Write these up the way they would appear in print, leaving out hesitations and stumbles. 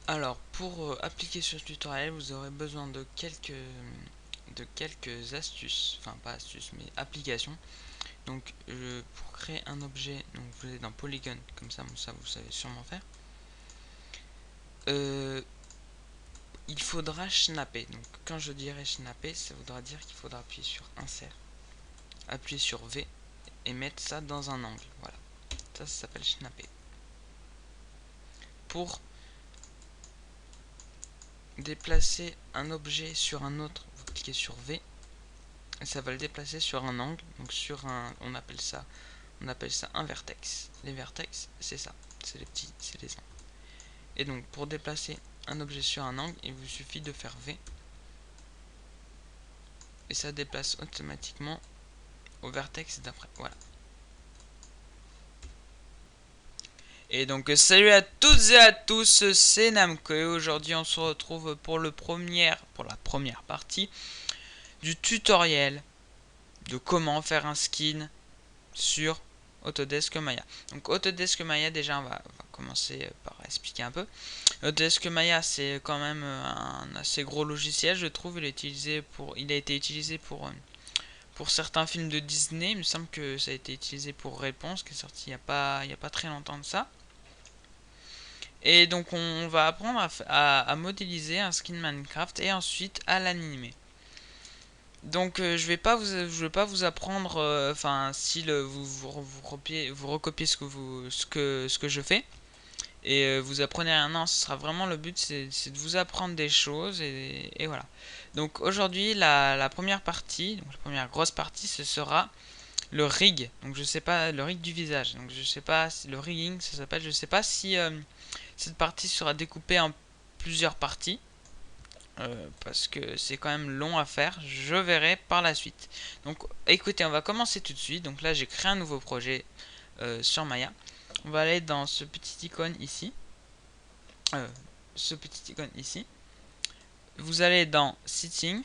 Alors, pour appliquer ce tutoriel, vous aurez besoin de quelques astuces, enfin pas astuces, mais applications. Donc, pour créer un objet, donc vous allez dans Polygon, comme ça vous savez sûrement faire. Euh, il faudra snapper. Donc, quand je dirai snapper, ça voudra dire qu'il faudra appuyer sur insert, appuyer sur V et mettre ça dans un angle. Voilà, ça s'appelle snapper. Pour déplacer un objet sur un autre, vous cliquez sur V et ça va le déplacer sur un angle, donc sur un, on appelle ça un vertex. Les vertex, c'est ça, c'est les angles. Et donc pour déplacer un objet sur un angle, il vous suffit de faire V et ça déplace automatiquement au vertex d'après. Voilà. Et donc salut à toutes et à tous, c'est Namco et aujourd'hui on se retrouve pour la première partie du tutoriel de comment faire un skin sur Autodesk Maya. Donc Autodesk Maya, déjà on va commencer par expliquer un peu. Autodesk Maya, c'est quand même un assez gros logiciel, je trouve. Il a été utilisé pour certains films de Disney. Il me semble que ça a été utilisé pour Réponse, qui est sorti il y a pas très longtemps de ça. Et donc on va apprendre à modéliser un skin Minecraft et ensuite à l'animer. Donc je vais pas vous apprendre, enfin si vous recopiez ce que je fais et vous apprenez rien. Non, ce sera vraiment le but, c'est de vous apprendre des choses et voilà. Donc aujourd'hui la première partie, donc la première grosse partie, ce sera le rig. Donc je sais pas, le rig du visage. Donc je sais pas si le rigging ça s'appelle. Je sais pas si cette partie sera découpée en plusieurs parties. Parce que c'est quand même long à faire, je verrai par la suite. Donc écoutez, on va commencer tout de suite. Donc là j'ai créé un nouveau projet sur Maya. On va aller dans ce petit icône ici. Euh, ce petit icône ici. Vous allez dans Setting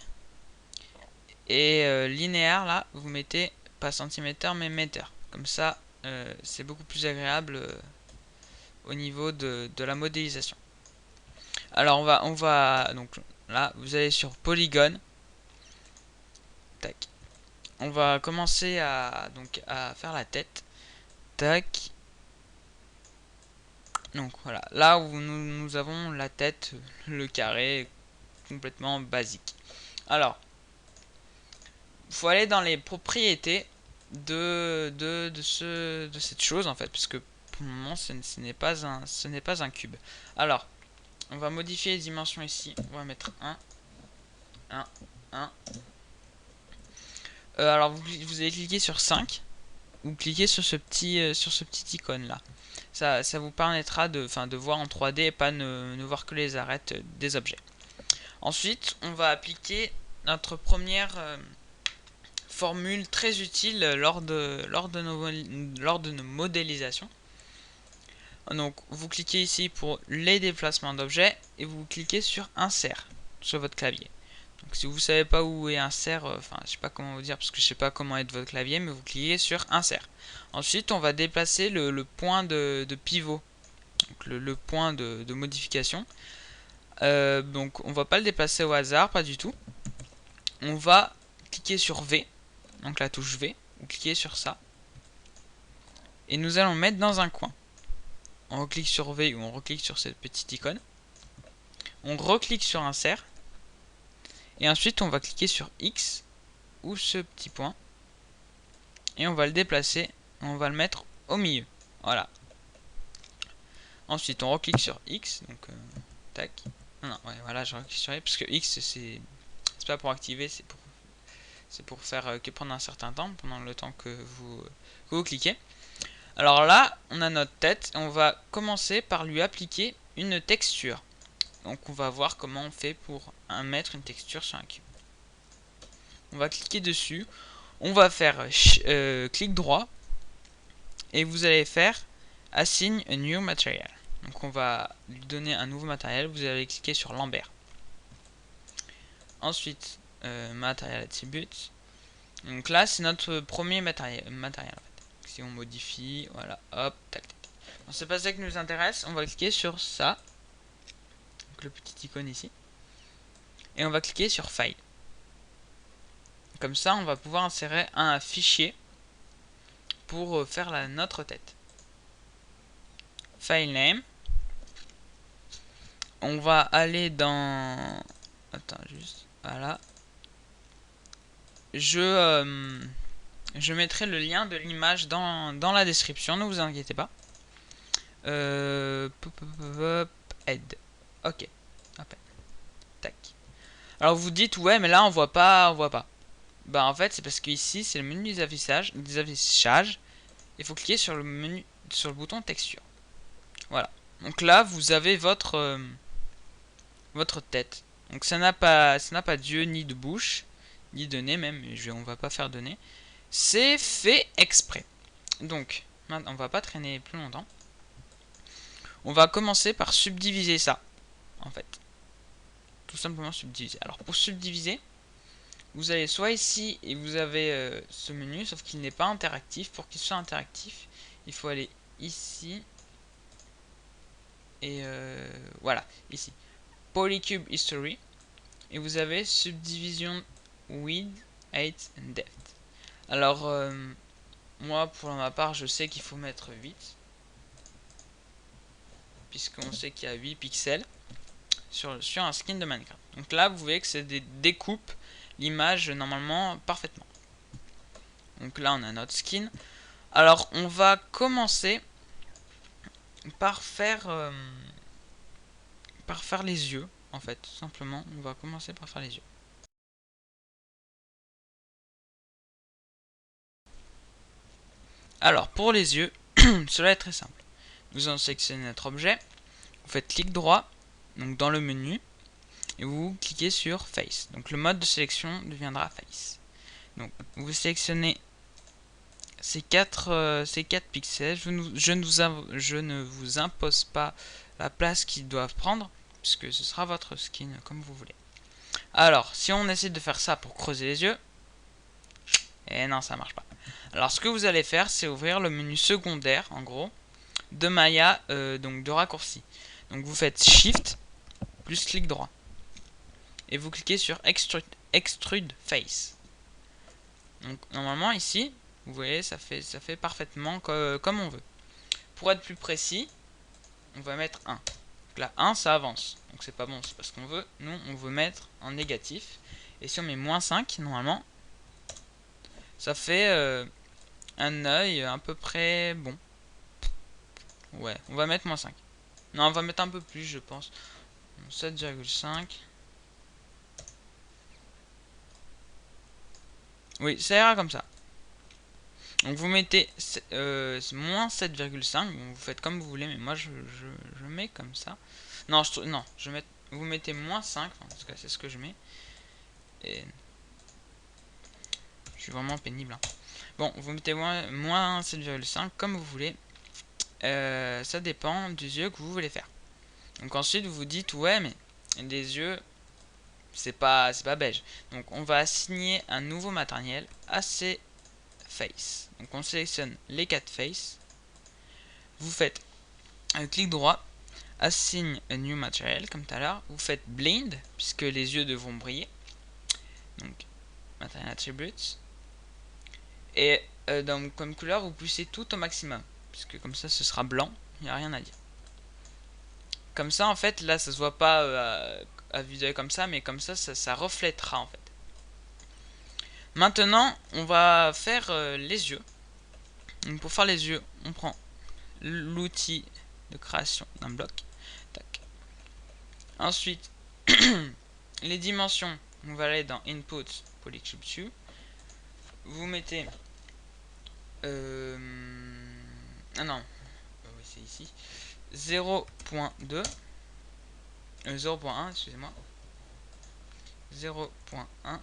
et linéaire là, vous mettez pas centimètre mais mètre. Comme ça, c'est beaucoup plus agréable au niveau de la modélisation. Alors on va donc là, vous allez sur Polygone. Tac. On va commencer à faire la tête. Tac. Donc voilà, là où nous avons la tête, le carré complètement basique. Alors, il faut aller dans les propriétés de cette chose en fait, parce que pour le moment ce n'est pas un cube. Alors, on va modifier les dimensions ici. On va mettre 1, 1, 1. Alors vous allez cliquer sur 5. Vous cliquez sur ce petit icône là. Ça vous permettra de voir en 3D et pas ne voir que les arêtes des objets. Ensuite, on va appliquer notre première formule très utile lors de nos modélisations. Donc, vous cliquez ici pour les déplacements d'objets et vous cliquez sur Insert sur votre clavier. Donc, si vous ne savez pas où est Insert, enfin, je sais pas comment vous dire parce que je sais pas comment est votre clavier, mais vous cliquez sur Insert. Ensuite, on va déplacer le point de pivot, donc le point de modification. Donc, on va pas le déplacer au hasard, pas du tout. On va cliquer sur V, donc la touche V, vous cliquez sur ça, et nous allons mettre dans un coin. On reclique sur V ou on reclique sur cette petite icône. On reclique sur Insert, et ensuite on va cliquer sur X ou ce petit point, et on va le déplacer, on va le mettre au milieu. Voilà. Ensuite on reclique sur X, donc tac. Non, ouais, voilà, je reclique sur X parce que X c'est pas pour activer, c'est pour faire que prendre un certain temps, pendant le temps que vous cliquez. Alors là, on a notre tête et on va commencer par lui appliquer une texture. Donc on va voir comment on fait pour mettre une texture sur un cube. On va cliquer dessus, on va faire clic droit et vous allez faire Assign a new material. Donc on va lui donner un nouveau matériel, vous allez cliquer sur Lambert. Ensuite, Material Attributes. Donc là, c'est notre premier matériel en fait. Si on modifie, voilà, hop, tac, tac. Bon, c'est pas ça qui nous intéresse, on va cliquer sur ça. donc le petit icône ici. Et on va cliquer sur File. Comme ça, on va pouvoir insérer un fichier pour faire notre tête. File name. On va aller dans... Attends, juste... Voilà. Je mettrai le lien de l'image dans la description, ne vous inquiétez pas. Aide. Ok. Hop. Tac. Alors vous dites, ouais, mais là on voit pas, Bah en fait, c'est parce que ici c'est le menu des affichages. Il faut cliquer sur le menu, sur le bouton texture. Voilà. Donc là, vous avez votre tête. Donc ça n'a pas d'yeux ni de bouche, ni de nez même. On va pas faire de nez. C'est fait exprès. Donc, on va pas traîner plus longtemps. On va commencer par subdiviser ça, en fait. Tout simplement subdiviser. Alors pour subdiviser, vous allez soit ici et vous avez ce menu, sauf qu'il n'est pas interactif. Pour qu'il soit interactif, il faut aller ici. Et voilà, ici. Polycube History. Et vous avez Subdivision Width, Height and Depth. Alors, moi, pour ma part, je sais qu'il faut mettre 8. Puisqu'on sait qu'il y a 8 pixels sur un skin de Minecraft. Donc là, vous voyez que c'est des découpes l'image normalement parfaitement. Donc là, on a notre skin. Alors, on va commencer par faire les yeux, en fait, tout simplement. On va commencer par faire les yeux. Alors, pour les yeux, cela est très simple. Vous en sélectionnez notre objet, vous faites clic droit, donc dans le menu, et vous cliquez sur Face. Donc le mode de sélection deviendra Face. Donc vous sélectionnez ces 4 pixels. Je ne vous impose pas la place qu'ils doivent prendre, puisque ce sera votre skin comme vous voulez. Alors, si on essaie de faire ça pour creuser les yeux, et non, ça marche pas. Alors, ce que vous allez faire, c'est ouvrir le menu secondaire, en gros, de Maya, donc de raccourci. Donc vous faites Shift plus clic droit et vous cliquez sur Extrude Face. Donc normalement ici, vous voyez, ça fait parfaitement comme on veut. Pour être plus précis, on va mettre 1. Donc là 1 ça avance. Donc c'est pas bon, c'est parce qu'on veut. Nous on veut mettre en négatif. Et si on met -5, normalement, ça fait un œil à peu près bon. Ouais, on va mettre -5. Non, on va mettre un peu plus, je pense. 7,5. Oui, ça ira comme ça. Donc vous mettez moins 7,5. Bon, vous faites comme vous voulez, mais moi je mets comme ça. Non, vous mettez -5. En tout cas, c'est ce que je mets. Et je suis vraiment pénible. Hein. Bon, vous mettez moins 7,5 comme vous voulez. Ça dépend du yeux que vous voulez faire. Donc ensuite vous vous dites ouais mais des yeux c'est pas beige. Donc on va assigner un nouveau matériel à ces faces. Donc on sélectionne les 4 faces. Vous faites un clic droit, assign a new material comme tout à l'heure. Vous faites blind puisque les yeux devront briller. Donc material attributes. Et comme couleur vous poussez tout au maximum puisque comme ça ce sera blanc. Il n'y a rien à dire. Comme ça en fait là ça se voit pas à vue d'œil comme ça, mais comme ça reflètera en fait. Maintenant on va faire les yeux. Donc pour faire les yeux on prend l'outil de création d'un bloc. Tac. Ensuite les dimensions, on va aller dans input polycube 2. Vous mettez ah non oui, c'est ici 0.2 0.1 excusez-moi 0.1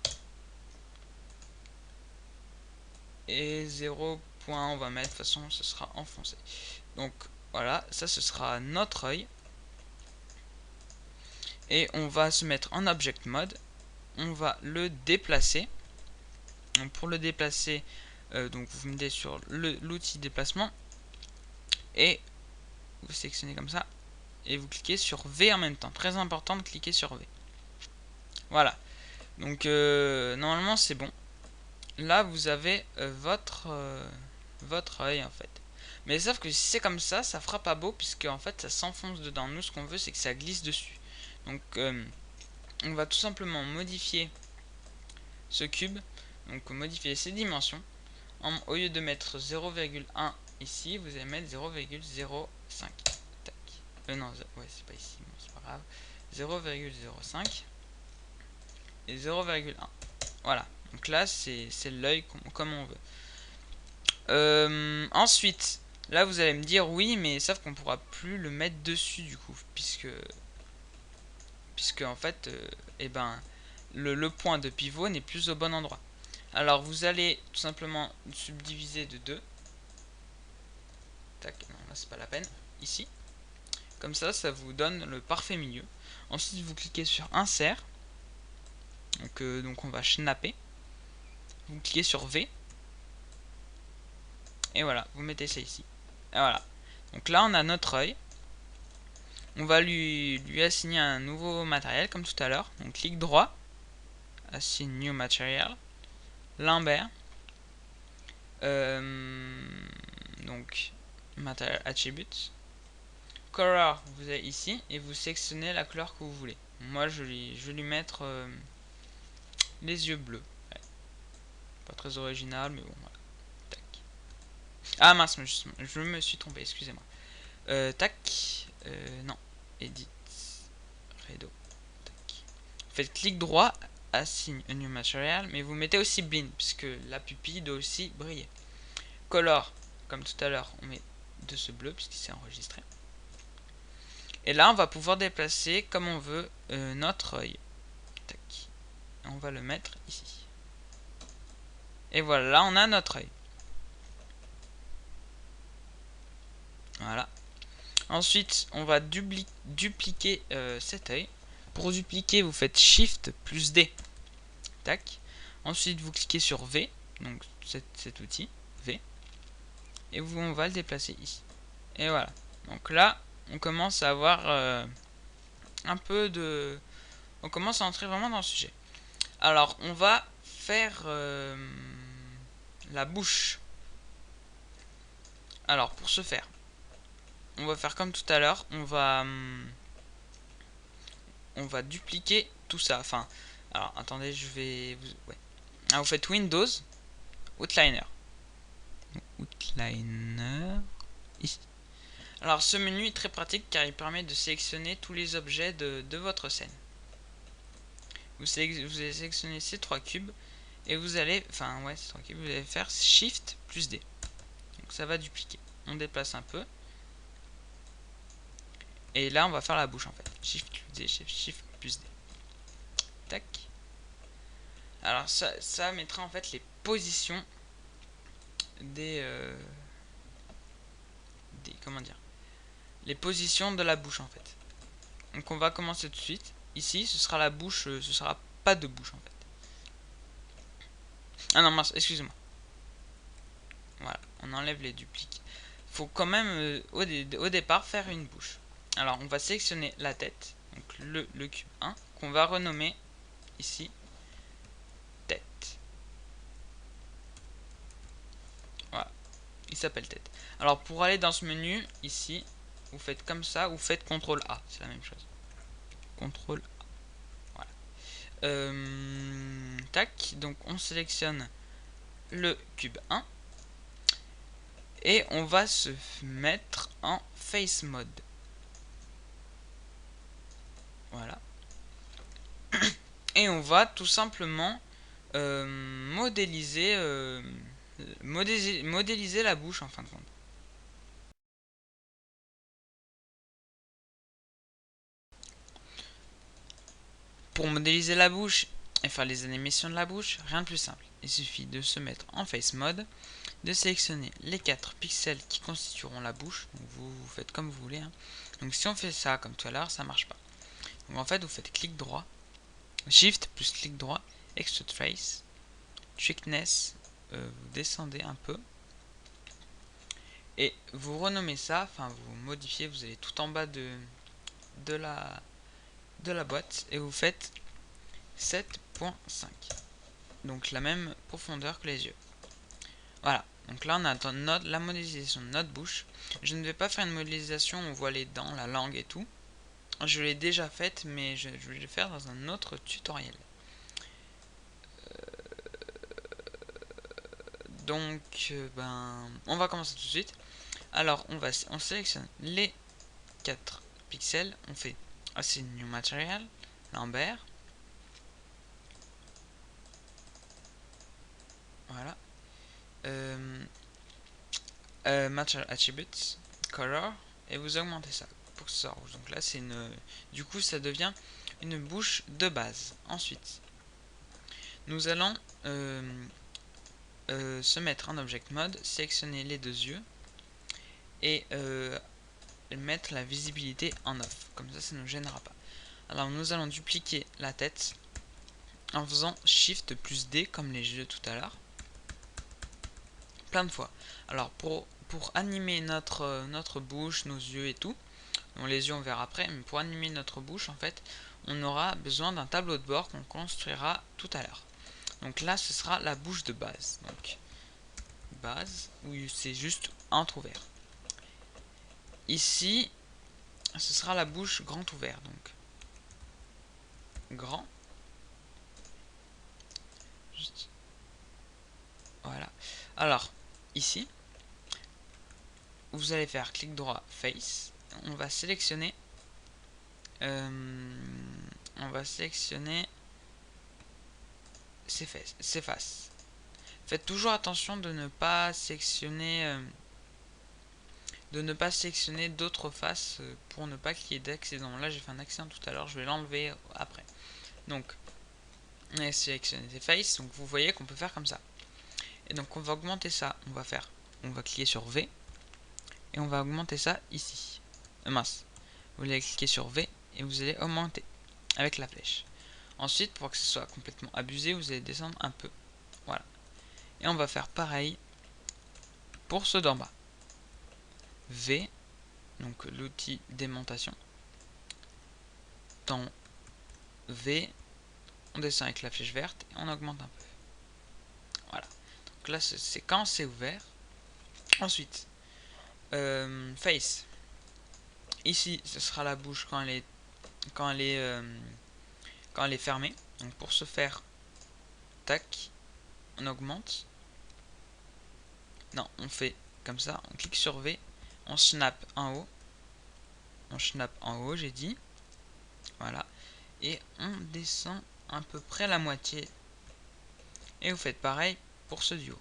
et 0. On va mettre de toute façon ce sera enfoncé. Donc voilà, ça ce sera notre œil. Et on va se mettre en object mode. On va le déplacer. Donc pour le déplacer, donc vous mettez sur l'outil déplacement et vous sélectionnez comme ça. et vous cliquez sur V en même temps. Très important de cliquer sur V. Voilà. Donc normalement c'est bon. Là vous avez votre œil en fait. Mais sauf que si c'est comme ça fera pas beau puisque en fait ça s'enfonce dedans. Nous ce qu'on veut c'est que ça glisse dessus. Donc on va tout simplement modifier ce cube. Donc modifier ses dimensions. Au lieu de mettre 0,1 ici, vous allez mettre 0,05. Non, ouais, c'est pas ici, bon, c'est pas grave. 0,05 et 0,1. Voilà, donc là c'est l'œil comme on veut. Ensuite, là vous allez me dire oui, mais sauf qu'on pourra plus le mettre dessus du coup, puisque en fait, eh ben, le point de pivot n'est plus au bon endroit. Alors vous allez tout simplement subdiviser de 2. Tac, non, là c'est pas la peine. Ici. Comme ça vous donne le parfait milieu. Ensuite, vous cliquez sur Insert. Donc on va snapper. Vous cliquez sur V. Et voilà, vous mettez ça ici. Et voilà. Donc là, on a notre œil. On va lui assigner un nouveau matériel, comme tout à l'heure. Donc clic droit. Assign New Material. Lambert. Donc, Material Attributes. Color, vous avez ici. Et vous sélectionnez la couleur que vous voulez. Moi, je vais lui mettre les yeux bleus. Ouais. Pas très original, mais bon, voilà. Tac. Ah mince, je me suis trompé, excusez-moi. Tac. Non. Edit. Redo. Tac. Faites clic droit, assign a new material, mais vous mettez aussi blind, puisque la pupille doit aussi briller. Color, comme tout à l'heure, on met de ce bleu, puisqu'il s'est enregistré. Et là, on va pouvoir déplacer comme on veut notre œil. Tac. On va le mettre ici. Et voilà, là on a notre œil. Voilà. Ensuite, on va dupliquer cet œil. Pour dupliquer, vous faites Shift plus D. Tac. Ensuite, vous cliquez sur V, donc cet outil, V. Et on va le déplacer ici. Et voilà. Donc là, on commence à avoir un peu de... On commence à entrer vraiment dans le sujet. Alors, on va faire la bouche. Alors, pour ce faire, on va faire comme tout à l'heure. On va dupliquer tout ça. Enfin, alors, attendez, je vais... Ouais. Alors, vous faites Windows, Outliner. Outliner, ici. Alors, ce menu est très pratique car il permet de sélectionner tous les objets de votre scène. Vous allez sélectionner ces 3 cubes et vous allez... Enfin, ouais, ces 3 cubes, vous allez faire Shift plus D. Donc, ça va dupliquer. On déplace un peu. Et là, on va faire la bouche en fait. Shift plus D, Shift plus D. Tac. Alors ça mettra en fait les positions des comment dire, les positions de la bouche en fait. Donc on va commencer tout de suite. Ici, ce sera la bouche, ce sera pas de bouche en fait. Ah non, mince, excusez-moi. Voilà, on enlève les dupliques. Faut quand même au départ faire une bouche. Alors on va sélectionner la tête, donc le cube 1, qu'on va renommer ici tête. Voilà, il s'appelle tête. Alors pour aller dans ce menu, ici, vous faites comme ça, vous faites CTRL A, c'est la même chose. CTRL A. Voilà. Tac, donc on sélectionne le cube 1. Et on va se mettre en face mode. Voilà. Et on va tout simplement modéliser la bouche en fin de compte. Pour modéliser la bouche et faire les animations de la bouche, rien de plus simple. Il suffit de se mettre en face mode, de sélectionner les 4 pixels qui constitueront la bouche. Donc vous faites comme vous voulez. Hein. Donc si on fait ça comme tout à l'heure, ça marche pas. Donc en fait, vous faites clic droit, Shift plus clic droit, Extrude Face, Thickness, vous descendez un peu. Et vous renommez ça, enfin vous modifiez, vous allez tout en bas de de la boîte et vous faites 7.5. Donc la même profondeur que les yeux. Voilà. Donc là on attend la modélisation de notre bouche. Je ne vais pas faire une modélisation où on voit les dents, la langue et tout. Je l'ai déjà faite, mais je vais le faire dans un autre tutoriel. Donc ben on va commencer tout de suite. Alors on sélectionne les 4 pixels, on fait Assign New Material, Lambert. Voilà. Material Attributes, Color, et vous augmentez ça pour que ce soit rouge. Donc là c'est une. Du coup ça devient une bouche de base. Ensuite, nous allons se mettre en Object Mode, sélectionner les deux yeux et mettre la visibilité en off. Comme ça ne nous gênera pas. Alors nous allons dupliquer la tête en faisant Shift plus D comme les jeux tout à l'heure. Plein de fois. Alors pour animer notre bouche, nos yeux et tout, bon, les yeux on verra après, mais pour animer notre bouche en fait, on aura besoin d'un tableau de bord qu'on construira tout à l'heure. Donc là ce sera la bouche de base. Donc base, où c'est juste entrouvert. Ici, ce sera la bouche grand ouvert. Donc grand. Juste. Voilà. Alors, ici, vous allez faire clic droit face. On va sélectionner ses faces. Faites toujours attention de ne pas sélectionner d'autres faces pour ne pas qu'il y ait d'accident. Là j'ai fait un accident tout à l'heure, je vais l'enlever après. Donc on a sélectionné ses faces, donc vous voyez qu'on peut faire comme ça. Et donc on va augmenter ça, on va cliquer sur V et on va augmenter ça ici. Mince, vous allez cliquer sur V et vous allez augmenter avec la flèche. Ensuite, pour que ce soit complètement abusé, vous allez descendre un peu. Voilà. Et on va faire pareil pour ceux d'en bas. V, donc l'outil d'aimantation. Dans V, on descend avec la flèche verte et on augmente un peu. Voilà. Donc là, c'est quand c'est ouvert. Ensuite, face. Ici, ce sera la bouche quand elle est fermée. Donc pour ce faire, tac, on augmente. Non, on fait comme ça, on clique sur V, on snap en haut. On snap en haut, j'ai dit. Voilà. Et on descend à peu près la moitié. Et vous faites pareil pour ce duo.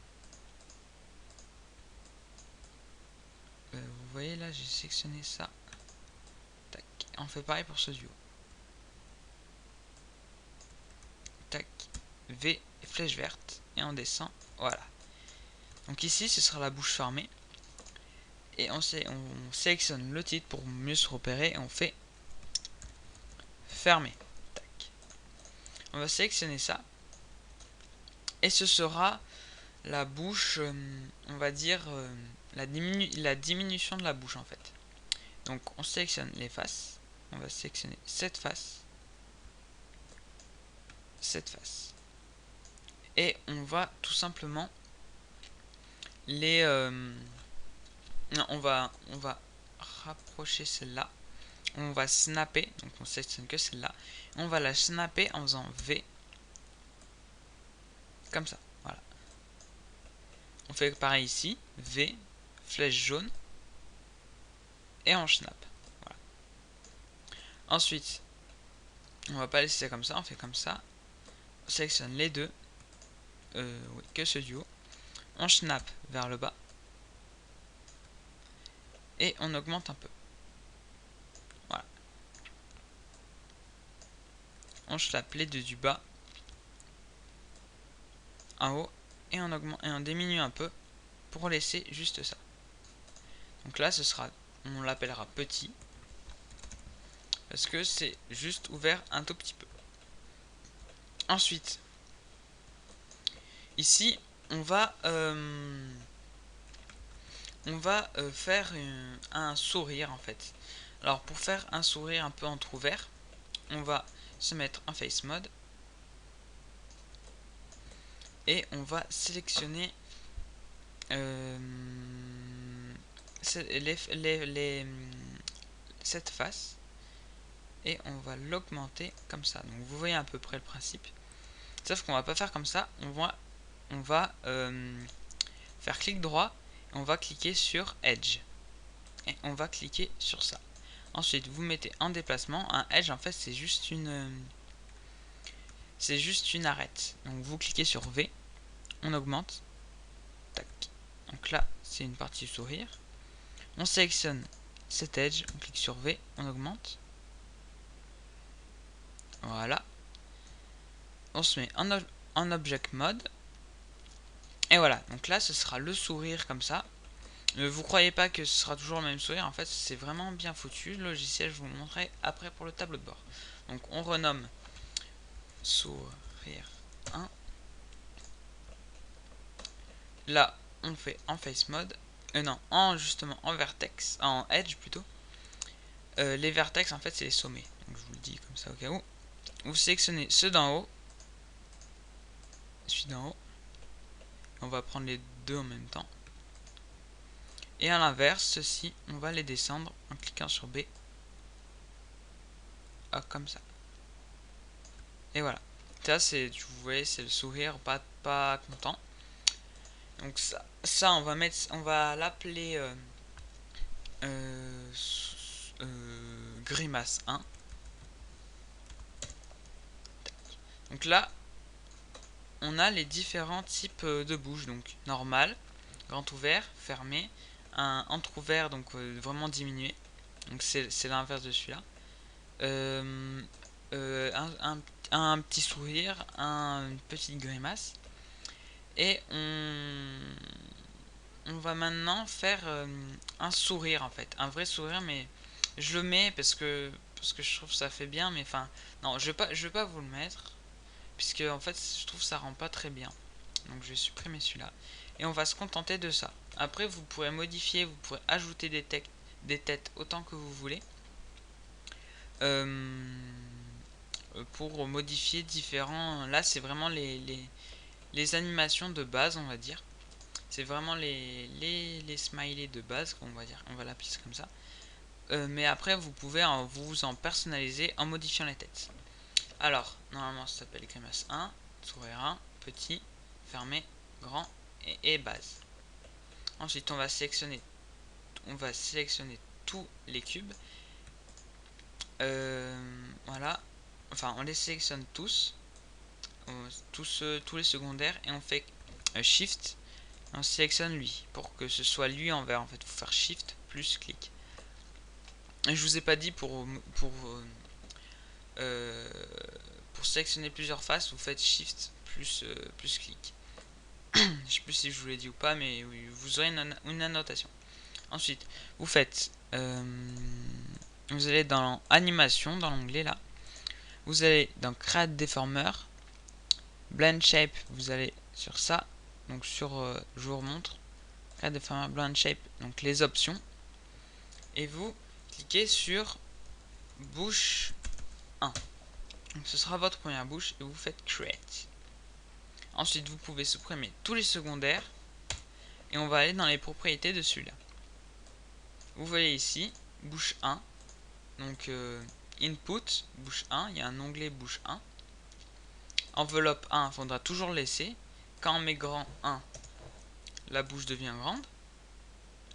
Vous voyez là, j'ai sélectionné ça. Tac. On fait pareil pour ce duo. Tac. V, flèche verte. Et on descend. Voilà. Donc ici, ce sera la bouche fermée. Et on sélectionne le titre pour mieux se repérer. Et on fait fermé. Tac. On va sélectionner ça. Et ce sera la bouche, on va dire, la diminution de la bouche en fait. Donc on sélectionne les faces. On va sélectionner cette face. Cette face. Et on va tout simplement les... non, on va rapprocher celle-là. On va snapper. Donc on sélectionne que celle-là. On va la snapper en faisant V. Comme ça. Voilà. On fait pareil ici. V. Flèche jaune. Et on snap. Voilà. Ensuite, on va pas laisser ça comme ça. On fait comme ça. On sélectionne les deux. Oui, que ce duo. On snap vers le bas. Et on augmente un peu. Voilà. On snap les deux du bas. En haut. Et on augmente et on diminue un peu. Pour laisser juste ça. Donc là, ce sera... On l'appellera petit. Parce que c'est juste ouvert un tout petit peu. Ensuite. Ici, on va faire un sourire en fait. Alors pour faire un sourire un peu entrouvert, on va se mettre en face mode et on va sélectionner cette face et on va l'augmenter comme ça. Donc vous voyez à peu près le principe. Sauf qu'on va pas faire comme ça. On va faire clic droit et on va cliquer sur Edge. Et on va cliquer sur ça. Ensuite, vous mettez en déplacement. Un Edge, en fait, c'est juste une arête. Donc vous cliquez sur V. On augmente. Tac. Donc là, c'est une partie du sourire. On sélectionne cet Edge. On clique sur V. On augmente. Voilà. On se met en Object Mode. Et voilà. Donc là, ce sera le sourire comme ça. Ne vous croyez pas que ce sera toujours le même sourire, en fait c'est vraiment bien foutu. Le logiciel, je vous le montrerai après pour le tableau de bord. Donc on renomme sourire 1. Là on fait en face mode. Non, justement en vertex, en edge plutôt. Les vertex en fait c'est les sommets. Donc je vous le dis comme ça au cas où. Vous sélectionnez ceux d'en haut. Celui d'en haut. On va prendre les deux en même temps. Et à l'inverse, ceux-ci, on va les descendre en cliquant sur B. Ah, comme ça. Et voilà. Ça, c'est, vous voyez, c'est le sourire pas content. Donc ça on va l'appeler grimace 1. Donc là, on a les différents types de bouches. Donc normal, grand ouvert, fermé, un entrouvert, donc vraiment diminué. Donc c'est l'inverse de celui-là. Un petit sourire, une petite grimace. Et on va maintenant faire un sourire en fait. Un vrai sourire, mais je le mets parce que je trouve que ça fait bien. Mais enfin, non, je vais pas vous le mettre. Puisque en fait, je trouve que ça rend pas très bien. Donc je vais supprimer celui-là. Et on va se contenter de ça. Après, vous pourrez modifier, vous pourrez ajouter des têtes autant que vous voulez. Pour modifier différents. Là, c'est vraiment les animations de base, on va dire. C'est vraiment les smileys de base, on va dire. On va l'appeler comme ça. Mais après, vous pouvez vous en personnaliser en modifiant les têtes. Alors, normalement, ça s'appelle grimace 1, sourire 1, petit, fermé, grand et base. Ensuite, on va sélectionner tous les cubes. Voilà. Enfin, on les sélectionne tous. Tous les secondaires. Et on fait Shift. On sélectionne lui. Pour que ce soit lui en vert. En fait, il faut faire Shift plus clic. Et je vous ai pas dit pour sélectionner plusieurs faces, vous faites Shift plus clic. Je sais plus si je vous l'ai dit ou pas, mais oui, vous aurez une annotation. Ensuite, vous faites vous allez dans animation, dans l'onglet là. Vous allez dans Create Deformer, Blend Shape, vous allez sur ça. Donc sur, je vous remontre. Create Deformer, Blend Shape, donc les options. Et vous cliquez sur bouche 1. Donc ce sera votre première bouche et vous faites Create. Ensuite, vous pouvez supprimer tous les secondaires. Et on va aller dans les propriétés de celui-là. Vous voyez ici, bouche 1. Donc input, bouche 1, il y a un onglet bouche 1. Enveloppe 1, il faudra toujours laisser. Quand on met grand 1, la bouche devient grande.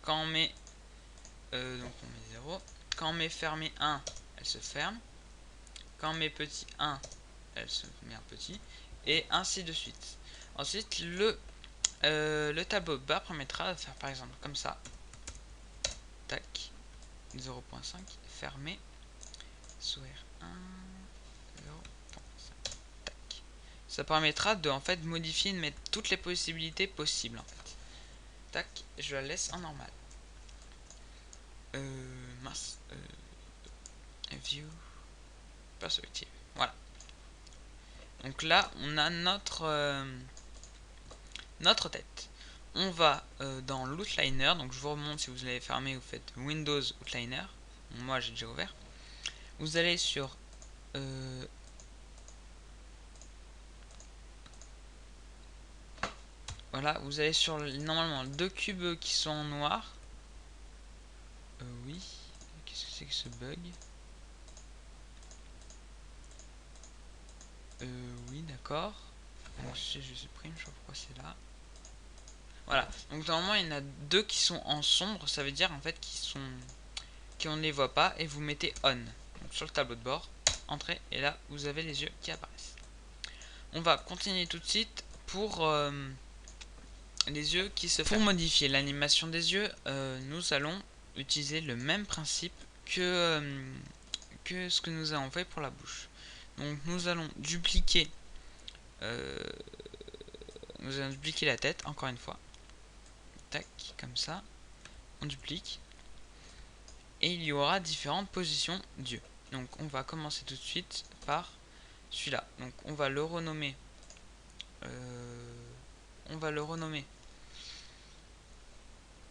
Quand on met donc on met 0. Quand on met fermé 1, elle se ferme. Quand on met petit 1, elle se met un petit. Et ainsi de suite. Ensuite, le tableau de bord permettra de faire par exemple comme ça. Tac. 0.5, fermé. Sourire 1, 0.5. Tac. Ça permettra de en fait modifier, de mettre toutes les possibilités possibles en fait. Tac, je la laisse en normal. Mince. View. Perspective. Voilà. Donc là, on a notre tête. On va dans l'outliner. Donc je vous remonte, si vous l'avez fermé, vous faites Windows Outliner. Moi j'ai déjà ouvert. Vous allez sur voilà, vous allez sur normalement deux cubes qui sont en noir. Oui. Qu'est-ce que c'est que ce bug? Oui, d'accord. Donc je supprime, je sais pas pourquoi c'est là. Voilà. Donc normalement il y en a deux qui sont en sombre, ça veut dire en fait qu'on ne les voit pas, et vous mettez on. Donc sur le tableau de bord, entrez, et là vous avez les yeux qui apparaissent. On va continuer tout de suite pour les yeux qui se ferment. Pour modifier l'animation des yeux, nous allons utiliser le même principe que ce que nous avons fait pour la bouche. Donc nous allons dupliquer la tête encore une fois. Tac, comme ça. On duplique. Et il y aura différentes positions d'yeux. Donc on va commencer tout de suite par celui-là. Donc on va le renommer.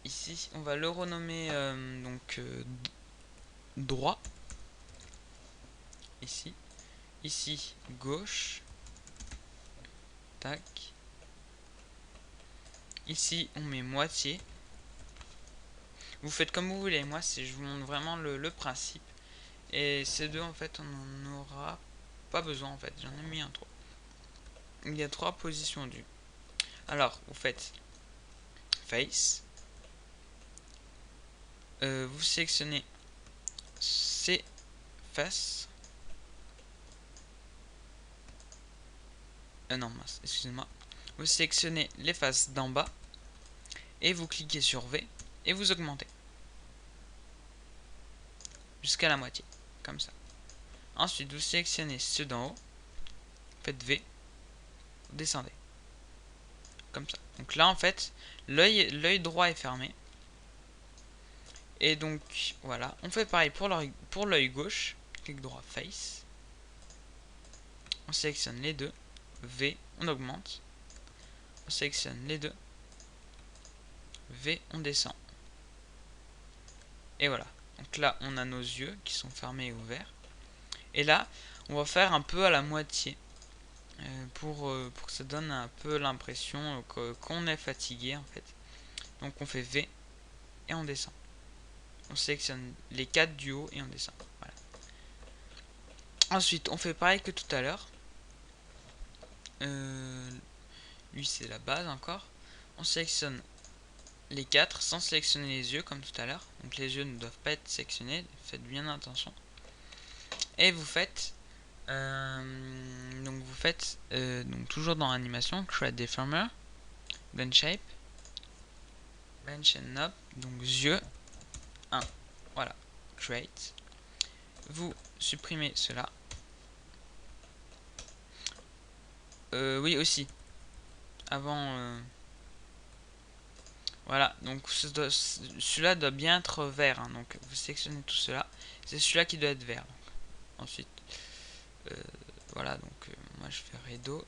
Ici, on va le renommer droit. Ici gauche. Tac. Ici on met moitié. Vous faites comme vous voulez, moi je vous montre vraiment le principe. Et ces deux en fait on n'en aura pas besoin en fait, j'en ai mis un trop. Il y a trois positions d'yeux. Alors vous faites face. Vous sélectionnez ces faces. Non mince, excusez-moi. Vous sélectionnez les faces d'en bas. Et vous cliquez sur V. Et vous augmentez. Jusqu'à la moitié. Comme ça. Ensuite vous sélectionnez ceux d'en haut. Faites V. Vous descendez. Comme ça. Donc là en fait, l'œil droit est fermé. Et donc voilà. On fait pareil pour l'œil gauche. Clic droit face. On sélectionne les deux. V, on augmente. On sélectionne les deux. V, on descend. Et voilà. Donc là, on a nos yeux qui sont fermés et ouverts. Et là, on va faire un peu à la moitié. Pour que ça donne un peu l'impression qu'on est fatigué en fait. Donc on fait V et on descend. On sélectionne les 4 du haut et on descend. Voilà. Ensuite, on fait pareil que tout à l'heure. Lui, c'est la base encore. On sélectionne les 4 sans sélectionner les yeux comme tout à l'heure. Donc les yeux ne doivent pas être sélectionnés. Faites bien attention. Et vous faites donc toujours dans animation, create deformer, blend shape, bench and knob, donc yeux 1. Voilà, create. Vous supprimez cela. Oui aussi. Avant. Voilà, donc celui-là doit bien être vert. Hein, donc vous sélectionnez tout cela. C'est celui-là qui doit être vert. Donc. Ensuite, voilà, donc moi je fais Redo.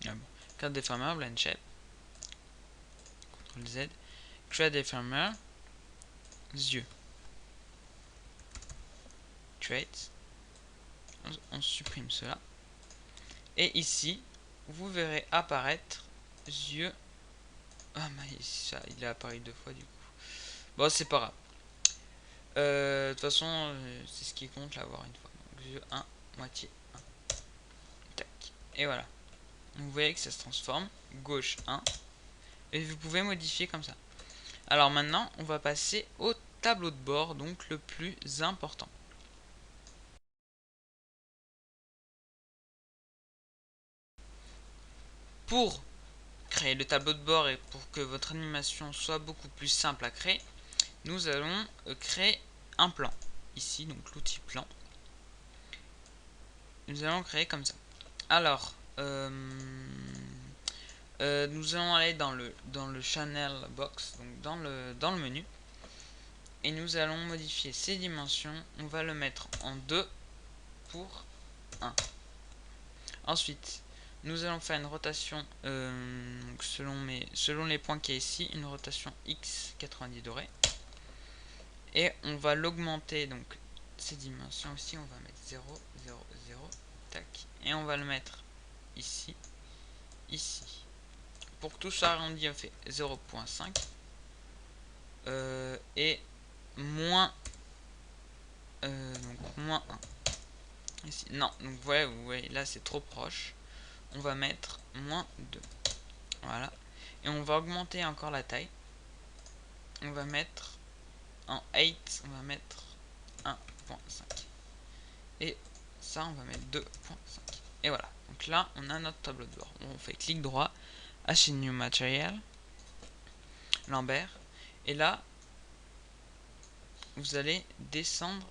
Ah bon. Carte deformer, blend shape. CTRL Z. Create deformer. Yeux. Create. On supprime cela. Et ici, vous verrez apparaître yeux. Ah mais ça, il est apparu 2 fois du coup. Bon, c'est pas grave. De toute façon, c'est ce qui compte l'avoir une fois. Donc yeux 1, moitié 1. Tac. Et voilà. Vous voyez que ça se transforme. Gauche 1. Et vous pouvez modifier comme ça. Alors maintenant, on va passer au tableau de bord, donc le plus important. Pour créer le tableau de bord et pour que votre animation soit beaucoup plus simple à créer, nous allons créer un plan. Ici, donc l'outil plan. Nous allons créer comme ça. Alors, nous allons aller dans le channel box, donc dans le menu. Et nous allons modifier ses dimensions. On va le mettre en 2 pour 1. Ensuite, nous allons faire une rotation selon les points qu'il y a ici, une rotation X 90 degrés. Et on va l'augmenter, donc ces dimensions aussi, on va mettre 0, 0, 0, tac. Et on va le mettre ici, ici. Pour que tout soit arrondi, on fait 0.5. Et moins, donc moins 1. Ici. Non, donc ouais, vous voyez, là c'est trop proche. On va mettre moins 2. Voilà. Et on va augmenter encore la taille. On va mettre en 8, on va mettre 1.5. Et ça, on va mettre 2.5. Et voilà. Donc là, on a notre tableau de bord. On fait clic droit, Add New Material, Lambert. Et là, vous allez descendre,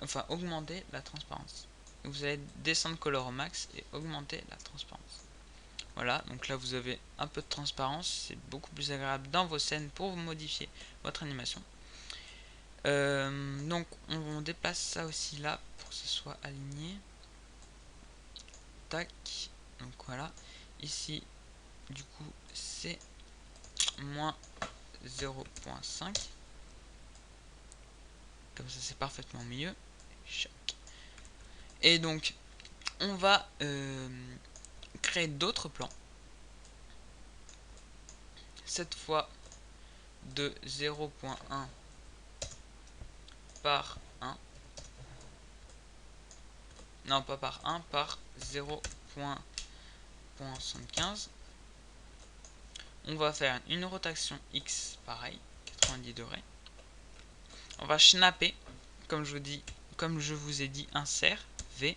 enfin augmenter la transparence. Vous allez descendre Color au max et augmenter la transparence. Voilà, donc là vous avez un peu de transparence, c'est beaucoup plus agréable dans vos scènes pour modifier votre animation. Donc on déplace ça aussi là pour que ce soit aligné. Tac, donc voilà. Ici, du coup, c'est moins 0.5. Comme ça, c'est parfaitement mieux. Et donc, on va créer d'autres plans. Cette fois de 0.1 par 1. Non, pas par 1, par 0.75. On va faire une rotation X, pareil, 90 degrés. On va snapper, comme je vous ai dit, insert, V.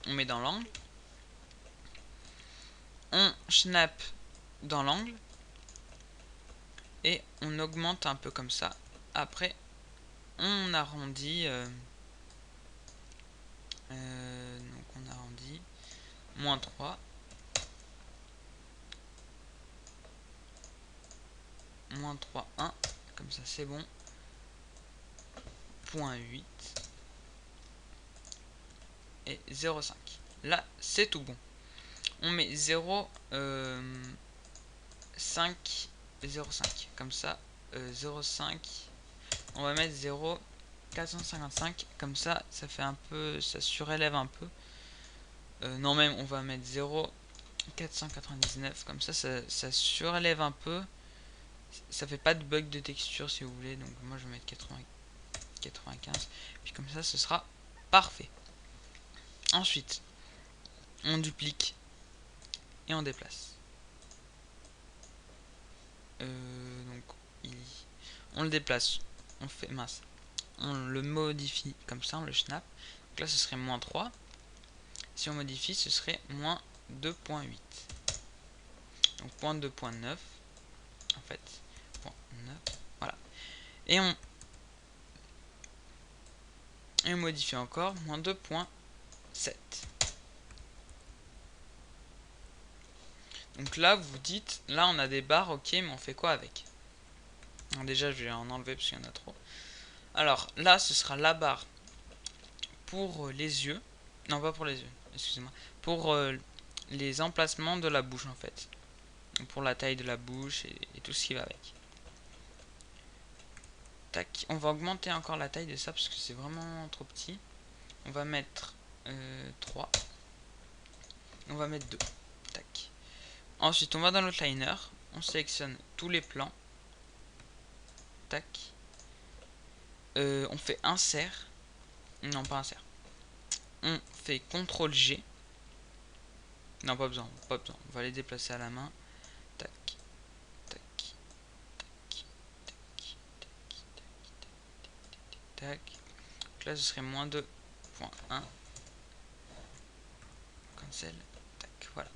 On met dans l'angle. On snap dans l'angle. Et on augmente un peu comme ça. Après, on arrondit. Donc on arrondit. Moins 3. Moins 3, 1. Comme ça, c'est bon. 0.8. Et 0,5. Là, c'est tout bon. On met 0, 5, 0,5. Comme ça, 0,5. On va mettre 0, 455. Comme ça, ça fait un peu, ça surélève un peu. Non, même, on va mettre 0, 499. Comme ça, ça surélève un peu. Ça fait pas de bug de texture si vous voulez. Donc, moi, je vais mettre 80, 95. Puis comme ça, ce sera parfait. Ensuite, on duplique et on déplace. Donc on le déplace, on fait mince, on le modifie comme ça, on le snap. Donc là ce serait moins 3. Si on modifie, ce serait moins 2.8. Donc point 2.9 en fait. Point 9. Voilà. Et on modifie encore moins 2.7. Donc là vous dites, là on a des barres, ok, mais on fait quoi avec? Alors déjà je vais en enlever parce qu'il y en a trop. Alors là ce sera la barre pour les yeux. Non, pas pour les yeux, excusez-moi. Pour les emplacements de la bouche en fait. Pour la taille de la bouche et tout ce qui va avec. Tac, on va augmenter encore la taille de ça parce que c'est vraiment trop petit. On va mettre 3. On va mettre 2. Tac. Ensuite, on va dans l'outliner. On sélectionne tous les plans. Tac. On fait insert. Non, pas insert. On fait CTRL G. Non, pas besoin, pas besoin. On va les déplacer à la main. Tac. Tac. Tac. Tac. Tac. Donc là, ce serait moins 2.1. Cancel. Tac. Voilà.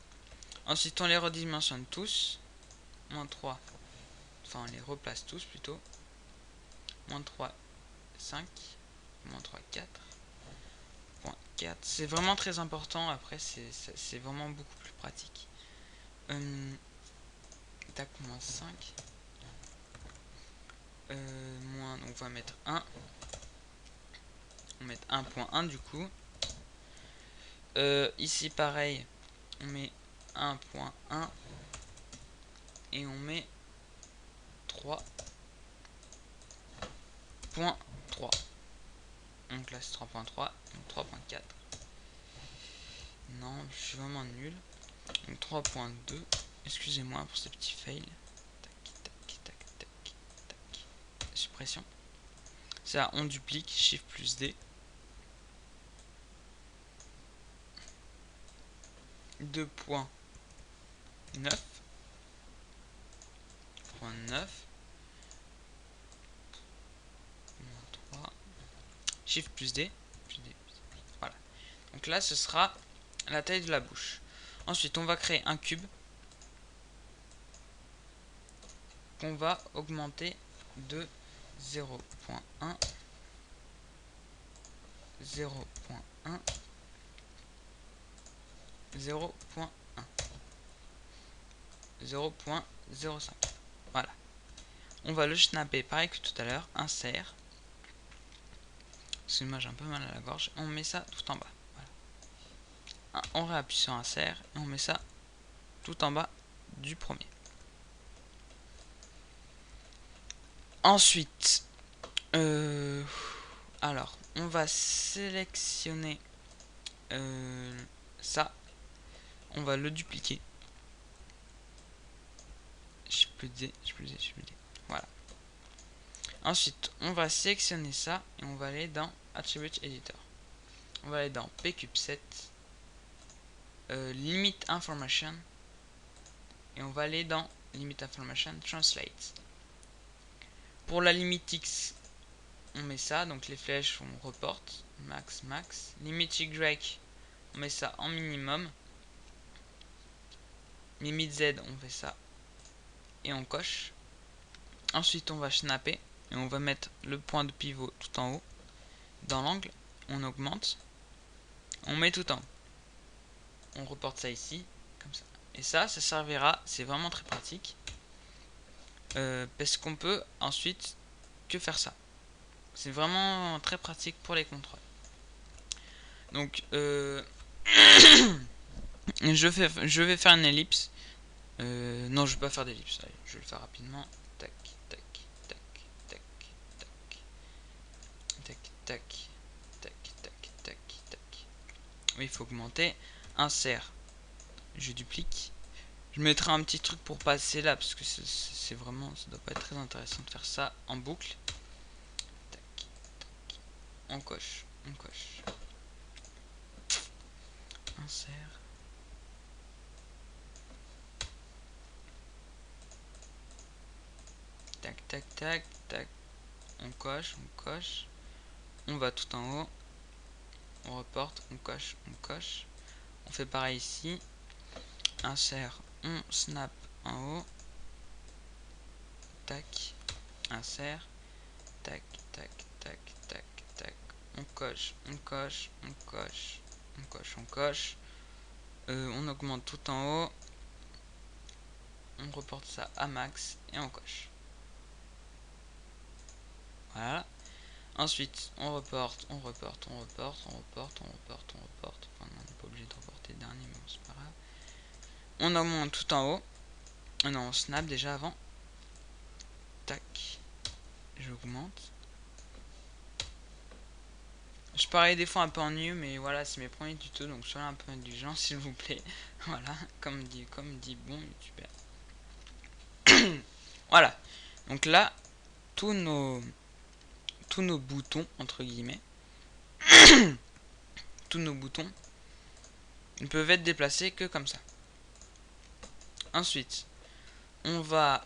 Ensuite, on les redimensionne tous. Moins 3. Enfin, on les replace tous plutôt. Moins 3, 5. Moins 3, 4. 4. C'est vraiment très important. Après, c'est vraiment beaucoup plus pratique. Tac, moins 5. Moins, donc on va mettre 1. On va mettre 1.1 du coup. Ici, pareil. On met 1.1. Et on met 3. 3.3. Donc là c'est 3.3, donc 3.4. Non, je suis vraiment nul. Donc 3.2. Excusez-moi pour ces petits fails. Tac, tac, tac, tac, tac. Suppression. Ça, on duplique, Shift plus D. 2.9. 3. Shift plus D. Voilà. Donc là, ce sera la taille de la bouche. Ensuite, on va créer un cube qu'on va augmenter de 0.1, 0.1, 0.1, 0.05. Voilà. On va le snapper pareil que tout à l'heure. Insert. Excusez-moi, j'ai un peu mal à la gorge. On met ça tout en bas. Voilà. On réappuie sur insert et on met ça tout en bas du premier. Ensuite, alors, on va sélectionner ça. On va le dupliquer. Je peux dire. Voilà. Ensuite, on va sélectionner ça et on va aller dans Attribute Editor. On va aller dans PCubeSet, Limit Information, et on va aller dans Limit Information Translate. Pour la limite X, on met ça, donc les flèches on reporte, max, max. Limite Y, on met ça en minimum. Limite Z, on fait ça et on coche. Ensuite, on va snapper et on va mettre le point de pivot tout en haut. Dans l'angle, on augmente. On met tout en haut. On reporte ça ici, comme ça. Et ça servira, c'est vraiment très pratique. Parce qu'on peut ensuite que faire ça. C'est vraiment très pratique pour les contrôles. Donc, je vais faire une ellipse. Non, je vais pas faire d'ellipse. Je vais le faire rapidement. Tac, tac, tac, tac, tac, tac, tac, tac, tac, tac, tac. Oui, il faut augmenter. Insert. Je duplique. Je mettrai un petit truc pour passer là parce que c'est vraiment, ça doit pas être très intéressant de faire ça en boucle. Tac, tac. On coche, on coche. Insert. Tac, tac, tac, tac. On coche, on coche. On va tout en haut. On reporte, on coche, on coche. On fait pareil ici. Insert, on snap en haut. Tac. Insert. Tac, tac, tac, tac, tac. On coche, on coche, on coche. On coche, on coche. On augmente tout en haut. On reporte ça à max et on coche. Voilà. Ensuite, on reporte, on reporte, on reporte, on reporte, on reporte, on reporte. Enfin, non, on n'est pas obligé de reporter le dernier, mais bon, c'est pas grave. On augmente tout en haut. Non, on snap déjà avant. Tac. J'augmente. Je parais des fois un peu ennuyeux, mais voilà, c'est mes premiers tutos, donc soyez un peu indulgents, s'il vous plaît. Voilà, comme dit bon youtubeur. Voilà. Donc là, tous nos boutons, entre guillemets, tous nos boutons ne peuvent être déplacés que comme ça. Ensuite, on va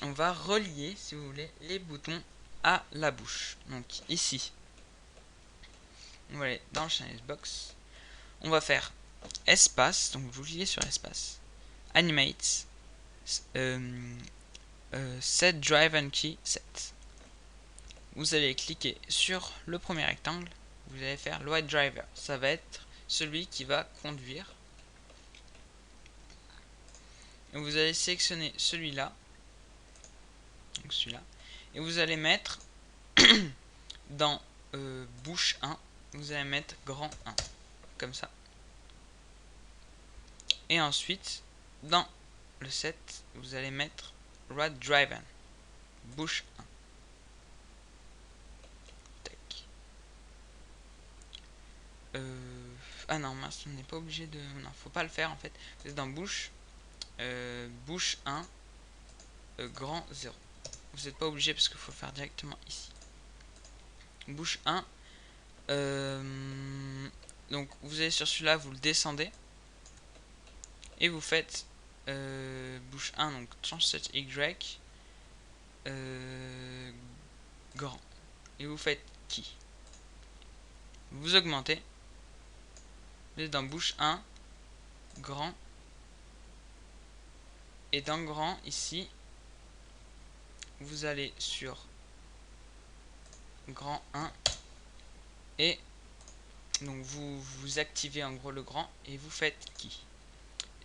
relier, si vous voulez, les boutons à la bouche. Donc ici, on va aller dans le channel box. On va faire espace, donc vous cliquez sur espace, animate, set drive and key set. Vous allez cliquer sur le premier rectangle, vous allez faire le white driver, ça va être celui qui va conduire. Et vous allez sélectionner celui-là, donc celui-là, et vous allez mettre dans bouche 1, vous allez mettre grand 1, comme ça. Et ensuite, dans le set, vous allez mettre right driven, bouche 1. Ah non, mince, on n'est pas obligé de... Non, faut pas le faire en fait. Vous êtes dans bouche. Bouche 1. Grand 0. Vous n'êtes pas obligé parce qu'il faut le faire directement ici. Bouche 1. Donc vous allez sur celui-là, vous le descendez. Et vous faites bouche 1, donc change cette Y. Grand. Et vous faites qui. Vous augmentez. Vous êtes dans bouche 1. Grand. Et dans grand, ici, vous allez sur grand 1. Et donc vous activez en gros le grand et vous faites qui.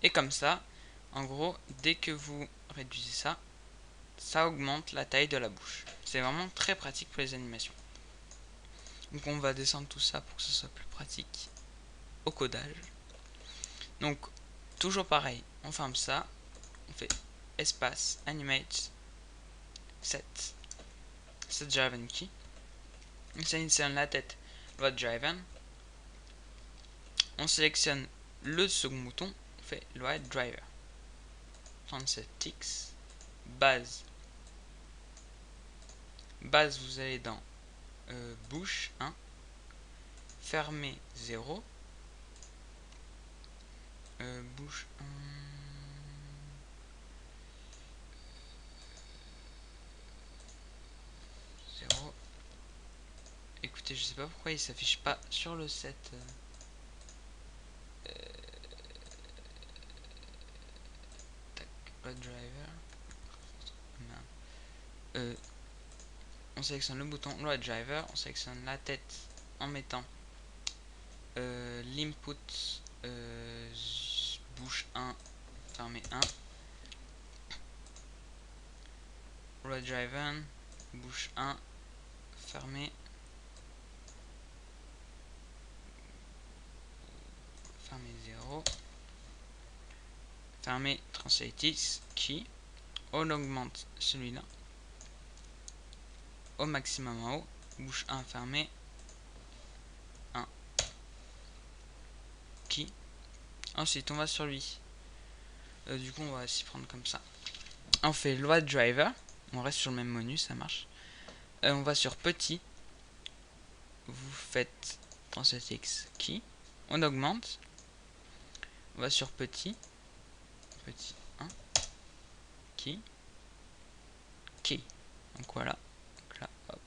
Et comme ça, en gros, dès que vous réduisez ça, ça augmente la taille de la bouche. C'est vraiment très pratique pour les animations. Donc on va descendre tout ça pour que ce soit plus pratique au codage. Donc toujours pareil, on ferme ça, on fait espace animate set driven key. On sélectionne la tête load driven. On sélectionne le second bouton, on fait load driver. 37x base. Base, vous allez dans bouche 1, fermez 0, bouche 1, 0. Écoutez, je sais pas pourquoi il s'affiche pas sur le set. Tac, load driver. On sélectionne le bouton load driver, on sélectionne la tête en mettant l'input bouche 1, fermez 1, load driver, bouche 1, fermez, fermez 0, fermez translatex key, on augmente celui-là au maximum en haut, bouche 1 fermée, 1 key. Ensuite on va sur lui, du coup on va s'y prendre comme ça. On fait load driver, on reste sur le même menu, ça marche. On va sur petit, vous faites translatex key, on augmente, on va sur petit 1 key. Donc voilà, donc là, hop.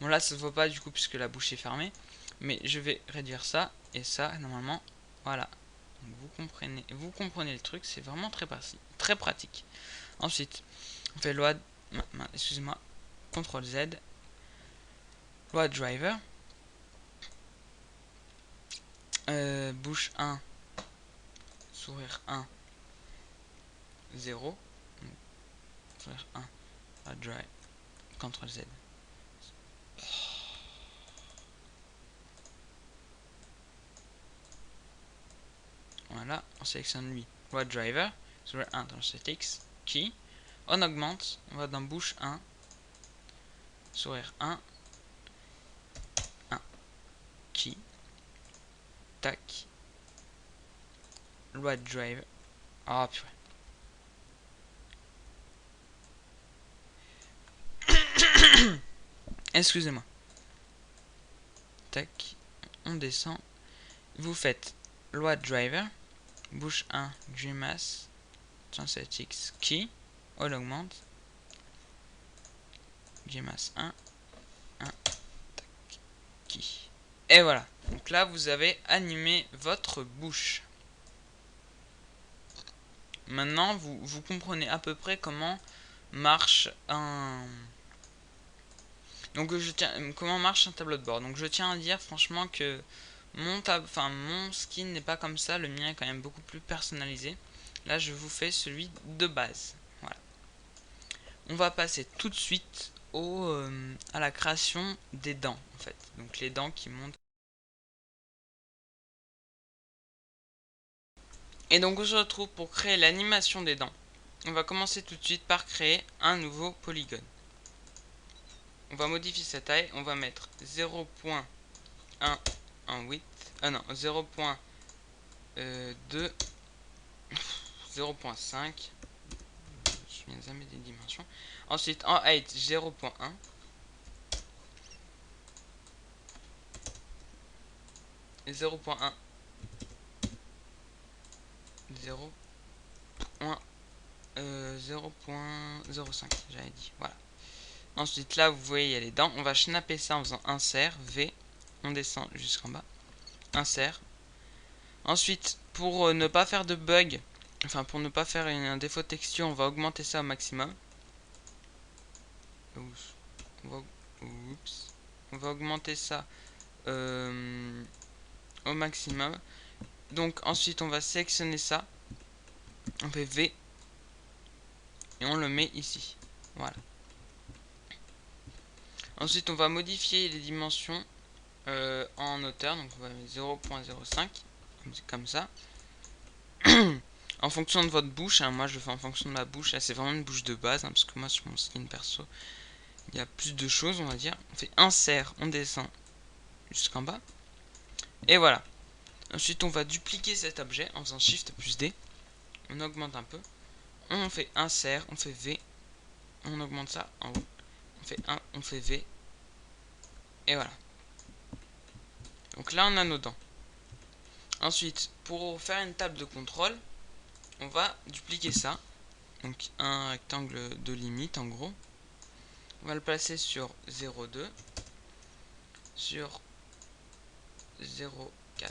Bon là ça se voit pas du coup puisque la bouche est fermée, mais je vais réduire ça et ça normalement, voilà. Donc vous comprenez le truc, c'est vraiment très pratique. Ensuite on fait load, excusez-moi, CTRL Z, load driver, bouche 1, sourire 1, 0, sourire 1, load drive, CTRL Z. Voilà, on sélectionne lui, load driver, sourire 1 dans le X, key, on augmente, on va dans bouche 1, sourire 1, key, tac, load driver, ah purée. Excusez-moi. Tac, on descend. Vous faites load driver, bouche 1, grimace, 37x, key, on augmente, grimace 1, tac, key. Et voilà. Donc là, vous avez animé votre bouche. Maintenant, vous comprenez à peu près comment marche un... Donc comment marche un tableau de bord. Donc je tiens à dire franchement que mon skin n'est pas comme ça, le mien est quand même beaucoup plus personnalisé. Là je vous fais celui de base. Voilà. On va passer tout de suite à la création des dents en fait. Donc les dents qui montent. Et donc on se retrouve pour créer l'animation des dents. On va commencer tout de suite par créer un nouveau polygone. On va modifier sa taille, on va mettre 0.1 en width. Ah non, 0.2, 0.5. Je viens jamais des dimensions. Ensuite en height 0.1. 0.1, 0.05, j'avais dit. Voilà. Ensuite là vous voyez il y a les dents. On va snapper ça en faisant insert V. On descend jusqu'en bas. Insert. Ensuite pour ne pas faire de bug, enfin pour ne pas faire un défaut de texture, on va augmenter ça au maximum. Oups. On va augmenter ça au maximum. Donc ensuite on va sélectionner ça. On fait V. Et on le met ici. Voilà. Ensuite on va modifier les dimensions en hauteur. Donc on va mettre 0.05. Comme ça. En fonction de votre bouche, hein, moi je le fais en fonction de ma bouche. Là c'est vraiment une bouche de base, hein, parce que moi sur mon skin perso il y a plus de choses, on va dire. On fait insert, on descend jusqu'en bas. Et voilà. Ensuite on va dupliquer cet objet en faisant Shift plus D. On augmente un peu. On fait insert, on fait V. On augmente ça en haut. On fait 1, on fait V. Et voilà. Donc là on a nos dents. Ensuite, pour faire une table de contrôle, on va dupliquer ça. Donc un rectangle de limite en gros. On va le placer sur 0,2, sur 0,4.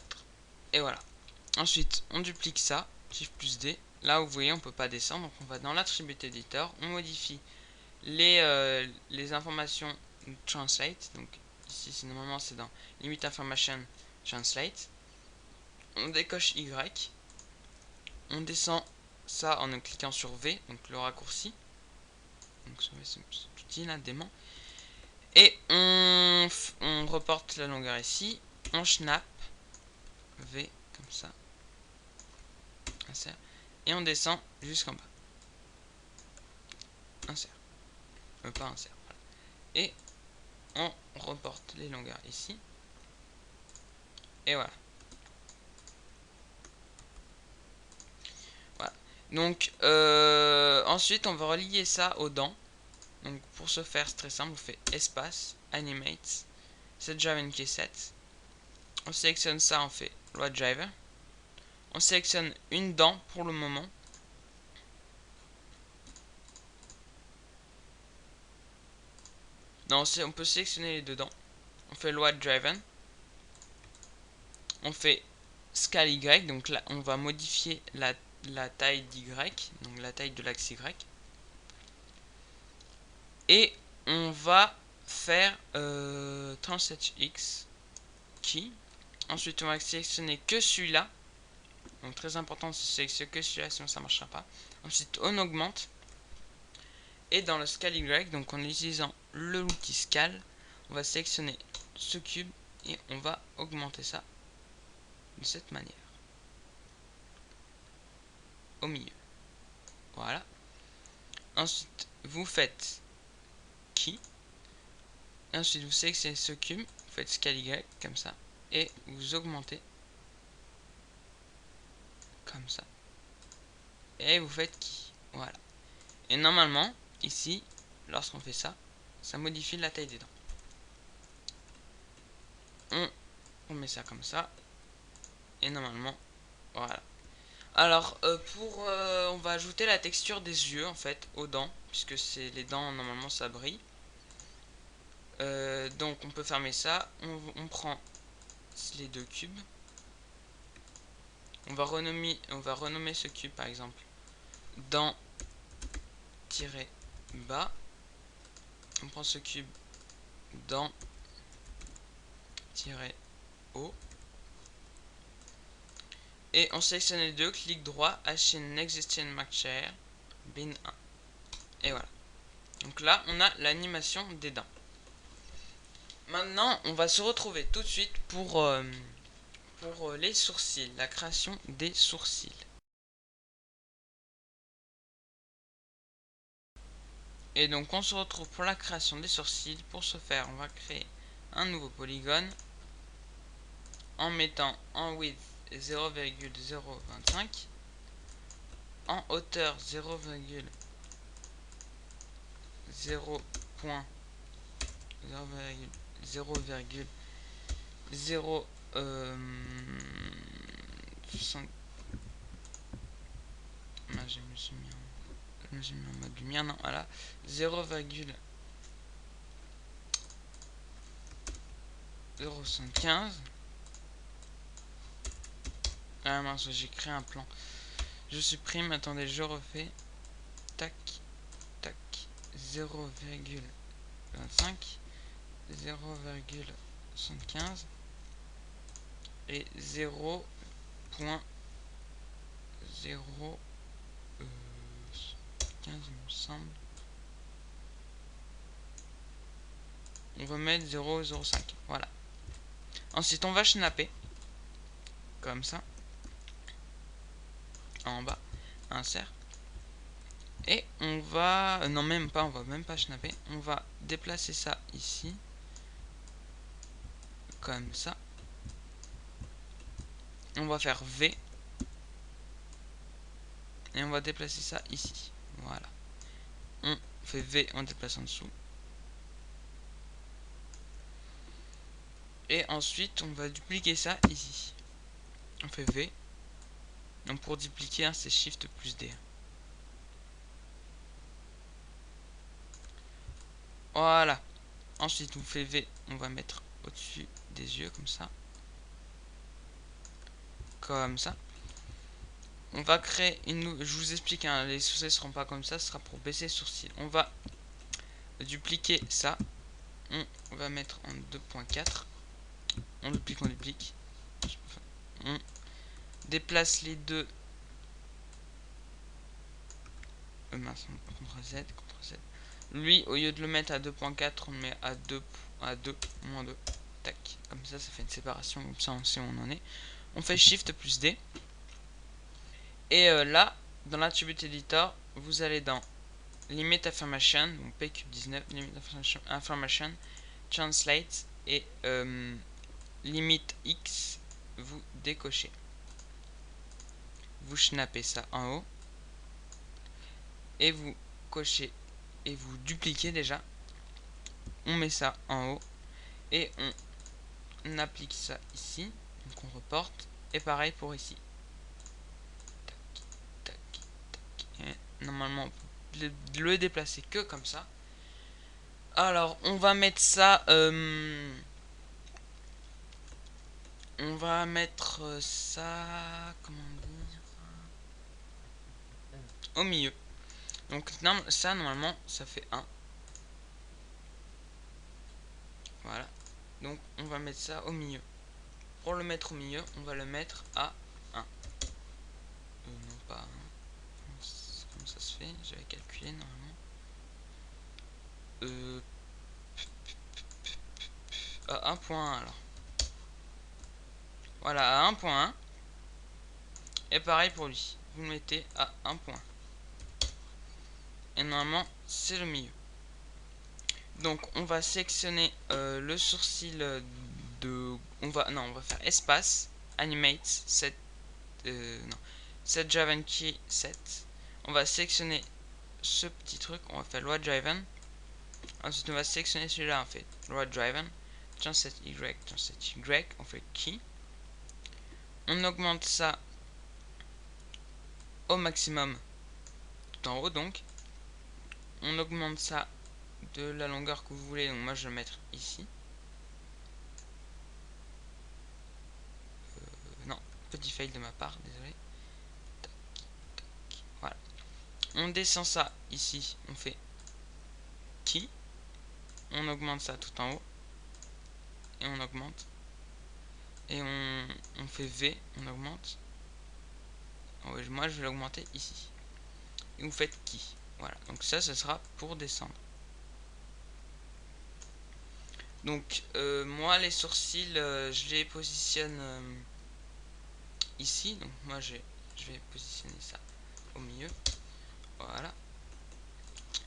Et voilà. Ensuite, on duplique ça, Shift plus D. Là, vous voyez, on peut pas descendre. Donc on va dans l'attribut editor, on modifie les informations translate. Donc ici, normalement, c'est dans limit information translate. On décoche Y. On descend ça en cliquant sur V, donc le raccourci. Donc sur V, c'est tout dit là, dément. Et on reporte la longueur ici. On snap V comme ça. Insert. Et on descend jusqu'en bas. Insert. Pas insert. Voilà. Et on reporte les longueurs ici. Et voilà. Voilà. Donc ensuite on va relier ça aux dents. Donc pour ce faire c'est très simple, on fait espace, animate, set driver key set. On sélectionne ça, on fait load driver. On sélectionne une dent pour le moment. Non, on peut sélectionner les deux dents. On fait load driven. On fait scale Y, donc là on va modifier la taille d'Y, donc la taille de l'axe Y. Et on va faire translate-X key. Ensuite on va sélectionner que celui-là. Donc très important de sélectionner que celui-là, sinon ça ne marchera pas. Ensuite on augmente. Et dans le scale Y, donc en utilisant l'outil scale, on va sélectionner ce cube et on va augmenter ça de cette manière. Au milieu. Voilà. Ensuite vous faites key. Et ensuite vous sélectionnez ce cube, vous faites scale Y comme ça. Et vous augmentez comme ça. Et vous faites key. Voilà. Et normalement, ici, lorsqu'on fait ça, ça modifie la taille des dents. On met ça comme ça. Et normalement, voilà. Alors, on va ajouter la texture des yeux, en fait, aux dents. Puisque c'est les dents, normalement, ça brille. Donc, on peut fermer ça. On prend les deux cubes. On va renommer ce cube, par exemple, dent-bas. On prend ce cube dent-haut. Et on sélectionne les deux, clic droit, Action Existing Marker, bin 1. Et voilà. Donc là, on a l'animation des dents. Maintenant, on va se retrouver tout de suite pour les sourcils, la création des sourcils. Et donc, on se retrouve pour la création des sourcils. Pour ce faire, on va créer un nouveau polygone. en mettant en width 0,025, en hauteur 0,0 je me suis mis en mode lumière, non, voilà, 0,075. Ah mince, j'ai créé un plan. Je supprime, attendez, je refais. Tac, tac, 0,25, 0,75 et 0,015 il me semble. On va mettre 0,05. Voilà. Ensuite, on va snapper. Comme ça. En bas. Insert. Et on va... non, même pas. On va même pas snapper. On va déplacer ça ici. Comme ça. On va faire V. Et on va déplacer ça ici. Voilà. On fait V en déplaçant dessous. Et ensuite, on va dupliquer ça ici. On fait V. Donc pour dupliquer, c'est Shift plus D. Voilà. Ensuite, on fait V. On va mettre au-dessus des yeux, comme ça. Comme ça. On va créer une... Je vous explique, hein, les sourcils ne seront pas comme ça. Ce sera pour baisser les sourcils. On va dupliquer ça. On va mettre en 2.4. On duplique, on duplique. On déplace les deux. Mince, CTRL Z, CTRL Z. Lui, au lieu de le mettre à 2.4, on le met à 2, moins 2. Tac. Comme ça fait une séparation. Comme ça, on sait où on en est. On fait Shift plus D. Et là, dans l'attribute editor, vous allez dans Limit Affirmation, donc PQ19, Limit Affirmation, Translate et Limit X, vous décochez. Vous schnappez ça en haut. Et vous cochez et vous dupliquez déjà. On met ça en haut. Et on applique ça ici. Donc on reporte. Et pareil pour ici. Tac, tac, tac. Et normalement, on peut le déplacer que comme ça. Alors, on va mettre ça... on va mettre ça... Comment dire? Au milieu. Donc ça, normalement, ça fait 1. Voilà. Donc, on va mettre ça au milieu. Pour le mettre au milieu, on va le mettre à 1. Non, pas 1. Comment ça se fait? J'avais calculé normalement. À 1.1 alors. Voilà, à 1.1. Et pareil pour lui. Vous le mettez à 1.1. Et normalement, c'est le milieu. Donc, on va sélectionner le sourcil de... on va faire espace, animate, set... non. Set driven key, set. On va sélectionner ce petit truc. On va faire loi driven. Ensuite, on va sélectionner celui-là. On fait loi driven. Translate Y, translate Y. On fait key. On augmente ça au maximum tout en haut donc. On augmente ça de la longueur que vous voulez. Donc moi je vais le mettre ici. Non, petit fail de ma part, désolé. Tac, tac, voilà. On descend ça ici. On fait key. On augmente ça tout en haut. Et on augmente. Et on fait V. On augmente. Moi je vais l'augmenter ici. Et vous faites key. Voilà, donc ça, ce sera pour descendre. Donc, moi, les sourcils, je les positionne ici. Donc, moi, je vais positionner ça au milieu. Voilà.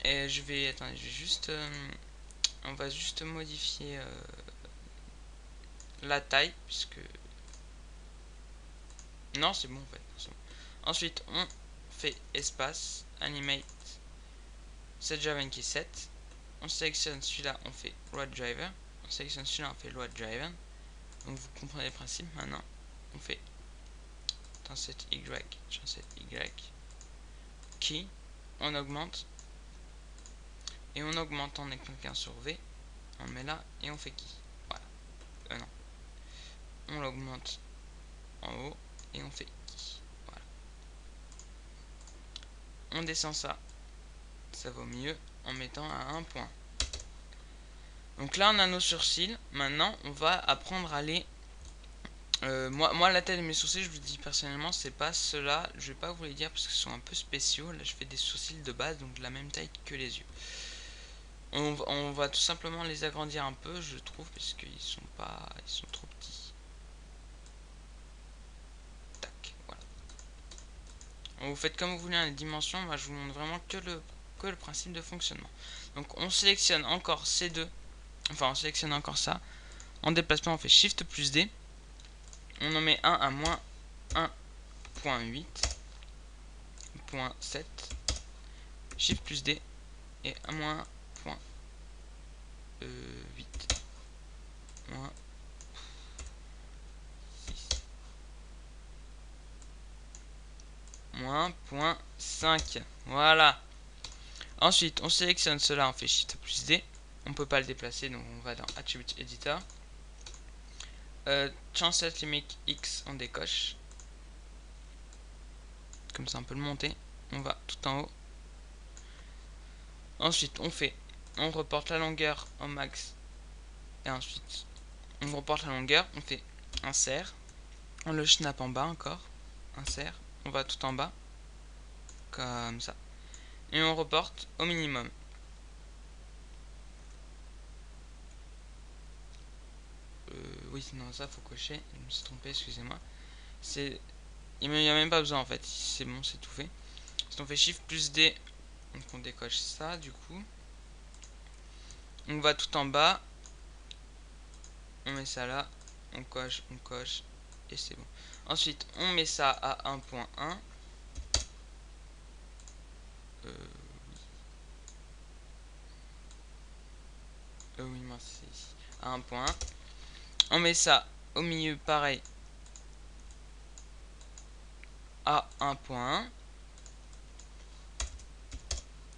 Et je vais, attendez, je vais juste, on va juste modifier la taille, puisque Non, c'est bon en fait. Bon. Ensuite, on fait espace, animate, set Javan qui est 7. On sélectionne celui-là, on fait load driver. On sélectionne celui-là, on fait load driver. Donc vous comprenez le principe. Maintenant, on fait set Y, set Y, key, on augmente. Et on augmente en cliquant sur V. On met là et on fait key. Voilà. Non. On l'augmente en haut et on fait key. Voilà. On descend ça. Ça vaut mieux en mettant à un point. Donc là on a nos sourcils. Maintenant on va apprendre à les moi la taille de mes sourcils, je vous dis personnellement, c'est pas cela. Je vais pas vous les dire parce qu'ils sont un peu spéciaux. Là je fais des sourcils de base, donc de la même taille que les yeux. On va tout simplement les agrandir un peu, je trouve, parce qu'ils sont pas, ils sont trop petits. Tac, voilà. Vous faites comme vous voulez les dimensions. Moi je vous montre vraiment que le principe de fonctionnement. Donc on sélectionne encore ces deux. Enfin on sélectionne encore ça. En déplacement on fait Shift plus D. On en met un à moins 1.8.7. Shift plus D et à moins 1.8. Moins 6. Moins 0.5. Voilà. Ensuite, on sélectionne cela, on fait Shift plus D. On peut pas le déplacer, donc on va dans Attribute Editor. Translate Limit X, on décoche. Comme ça, on peut le monter. On va tout en haut. Ensuite, on reporte la longueur au max. Et ensuite, on reporte la longueur. On fait insert. On le snap en bas encore. Insert. On va tout en bas. Comme ça. Et on reporte au minimum. Oui, non, ça faut cocher. Je me suis trompé, excusez-moi. Il n'y a même pas besoin en fait. C'est bon, c'est tout fait. Si on fait Shift plus D, donc on décoche ça du coup. On va tout en bas. On met ça là. On coche. Et c'est bon. Ensuite, on met ça à 1.1. Oui, moi c'est ici. À 1.1. On met ça au milieu, pareil. À 1.1.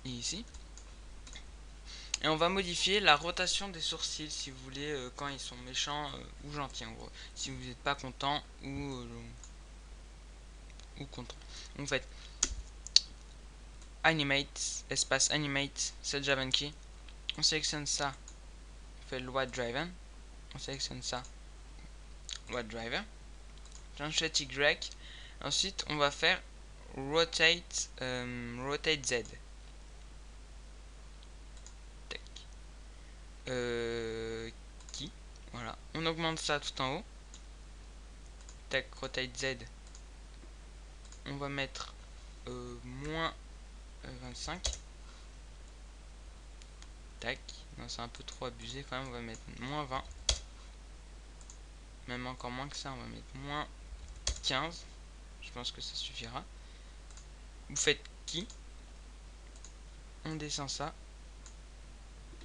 Et ici. Et on va modifier la rotation des sourcils si vous voulez, quand ils sont méchants ou gentils en gros. Si vous n'êtes pas content ou content. Donc vous faites animate, espace animate, set Javan key. On sélectionne ça, on fait load driver. On sélectionne ça, load driver. Translate Y. Ensuite on va faire rotate, rotate Z. Qui voilà, on augmente ça tout en haut. Tac, rotate Z. On va mettre moins 25. Tac, non c'est un peu trop abusé quand même, on va mettre moins 20. Même encore moins que ça, on va mettre moins 15. Je pense que ça suffira. Vous faites qui, on descend ça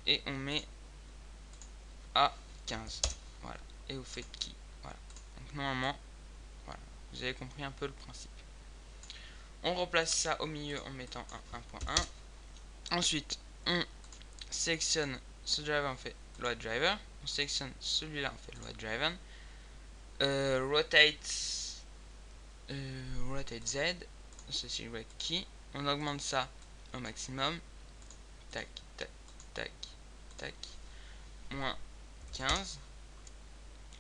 et on met à 15. Voilà, et vous faites qui, voilà. Donc normalement, voilà, vous avez compris un peu le principe. On remplace ça au milieu en mettant un 1.1. Ensuite, on sélectionne ce driver, on fait load driver. On sélectionne celui-là, on fait load driver. Rotate Z. Ceci Y key. On augmente ça au maximum. Tac, tac, tac, tac. Moins 15.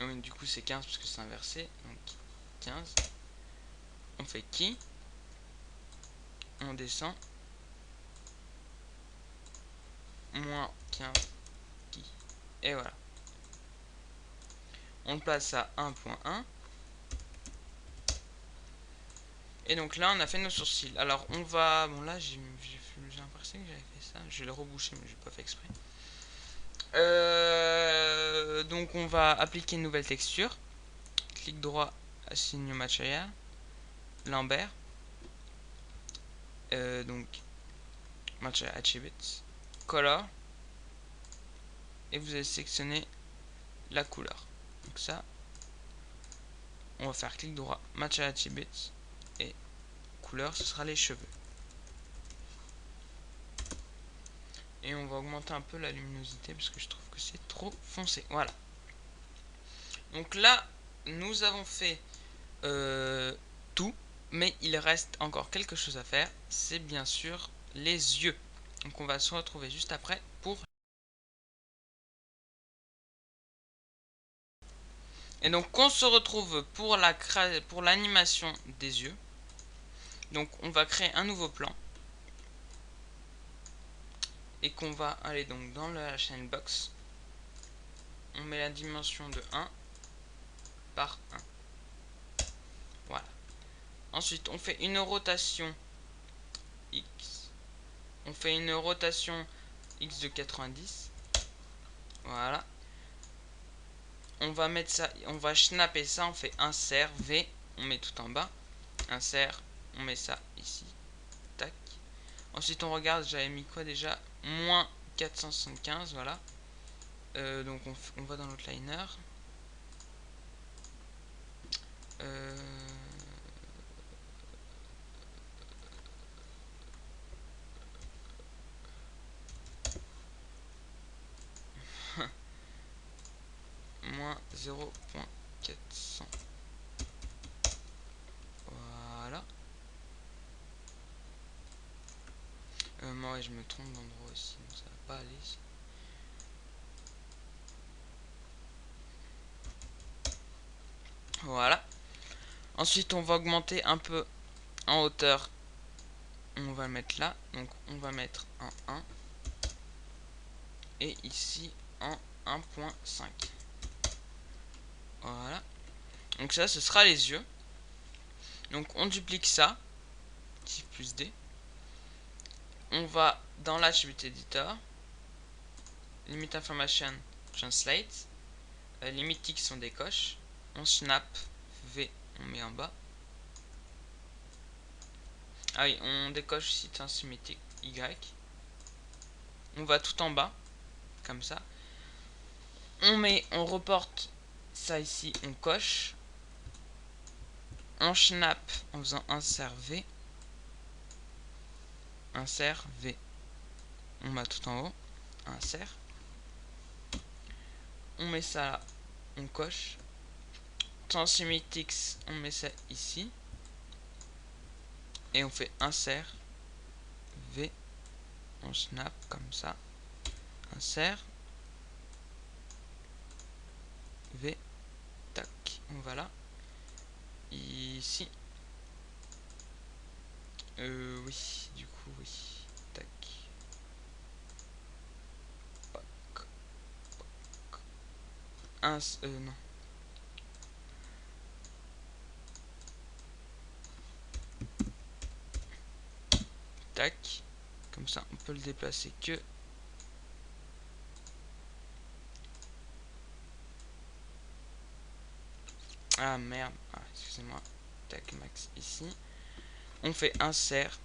Oui, du coup c'est 15 parce que c'est inversé. Donc 15. On fait key. On descend. Moins 15 key. Et voilà. On le place à 1.1. Et donc là on a fait nos sourcils. Alors on va... Bon là j'ai l'impression que j'avais fait ça. Je vais le reboucher mais j'ai pas fait exprès. Donc on va appliquer une nouvelle texture. Clic droit, assign new material. Lambert. Donc match attributes, color, et vous allez sélectionner la couleur. Donc ça, on va faire clic droit, match attributes, et couleur, ce sera les cheveux. Et on va augmenter un peu la luminosité parce que je trouve que c'est trop foncé. Voilà. Donc là, nous avons fait tout, mais il reste encore quelque chose à faire. C'est bien sûr les yeux. Donc on va se retrouver juste après pour... Et donc on se retrouve pour l'animation des yeux. Donc on va créer un nouveau plan. Et qu'on va aller donc dans la chaîne box. On met la dimension de 1 par 1. Voilà. Ensuite on fait une rotation X. On fait une rotation X de 90. Voilà. On va mettre ça, on va snapper ça, on fait insert V, on met tout en bas. Insert, on met ça ici. Tac. Ensuite on regarde, j'avais mis quoi déjà? Moins 475, voilà. Donc on va dans l'outliner. Euh, moins 0.400. Voilà. Moi je me trompe d'endroit aussi, donc ça va pas aller. Voilà. Ensuite on va augmenter un peu en hauteur. On va le mettre là. Donc on va mettre en 1. Et ici en 1.5. Voilà. Donc ça ce sera les yeux. Donc on duplique ça. Shift plus D. On va dans l'attribute editor. Limit information translate. Limit X on décoche. On snap V on met en bas. Ah oui, on décoche aussi symétrique Y. On va tout en bas. Comme ça. On reporte ça ici, on coche. On snap en faisant insert V. Insert V. On met tout en haut. Insert. On met ça là. On coche. Transmit X, on met ça ici. Et on fait insert V. On snap comme ça. Insert V. Tac. Voilà. Ici. Oui. Du coup, oui. Tac. Poc. Non. Tac. Comme ça, on peut le déplacer que. Ah merde. Ah, excusez-moi. Tac, max ici. On fait insert.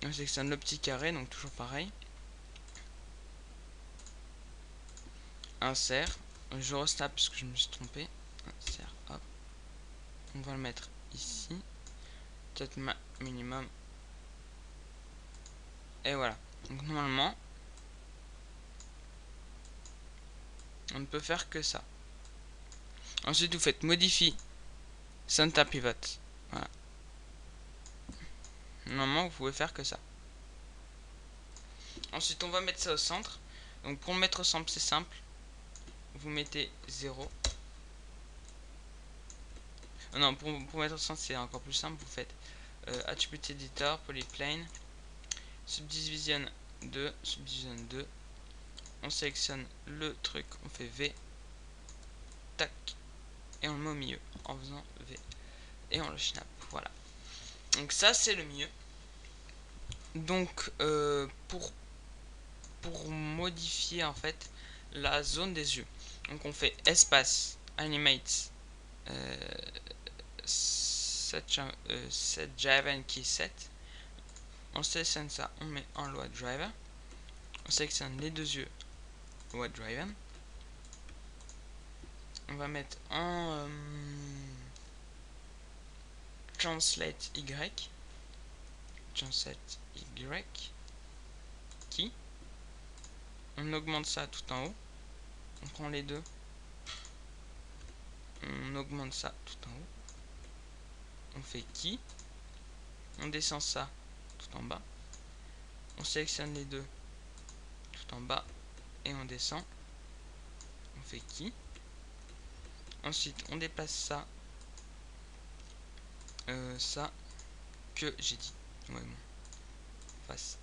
On sélectionne le petit carré, donc toujours pareil. Insert. Je restape parce que je me suis trompé. Insert, hop. On va le mettre ici. Peut-être minimum. Et voilà. Donc normalement, on ne peut faire que ça. Ensuite, vous faites modifie center pivot. Voilà. Normalement, vous pouvez faire que ça. Ensuite, on va mettre ça au centre. Donc pour le mettre au centre, c'est simple. Vous mettez 0. Non, pour mettre au centre, c'est encore plus simple. Vous faites attribute editor, polyplane, subdivision 2, subdivision 2. On sélectionne le truc, on fait V, tac, et on le met au milieu en faisant V. Et on le snap, voilà. Donc ça, c'est le mieux. Donc pour modifier en fait la zone des yeux. Donc on fait espace animate set driver key set. On sélectionne ça, on met en load driver. On sélectionne les deux yeux load driver. On va mettre en translate Y. Translate Y. Key. On augmente ça tout en haut. On prend les deux. On augmente ça tout en haut. On fait key. On descend ça tout en bas. On sélectionne les deux tout en bas et on descend. On fait key. Ensuite on déplace ça. Ça que j'ai dit. Ouais, bon.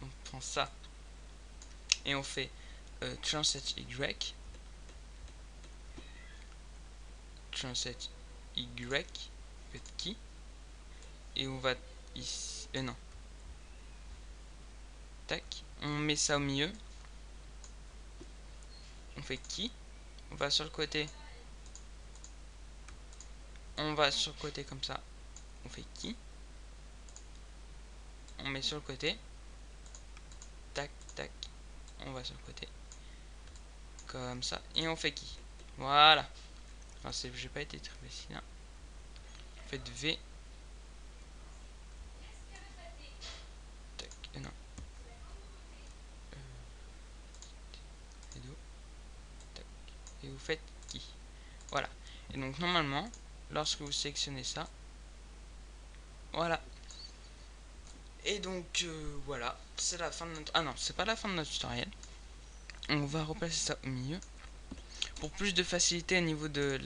On prend ça et on fait translate Y. Translate Y. Fait key. Et on va ici. Non. Tac. On met ça au milieu. On fait key. On va sur le côté. On va sur le côté comme ça. On fait key. On met sur le côté. Tac, tac. On va sur le côté. Comme ça. Et on fait key. Voilà. Enfin, j'ai pas été très précis là. Faites V. Tac. Non. Tac. Et vous faites key. Voilà. Et donc normalement, lorsque vous sélectionnez ça, voilà. Et donc voilà, c'est la fin de notre... Ah non, c'est pas la fin de notre tutoriel. On va replacer ça au milieu. Pour plus de facilité au niveau de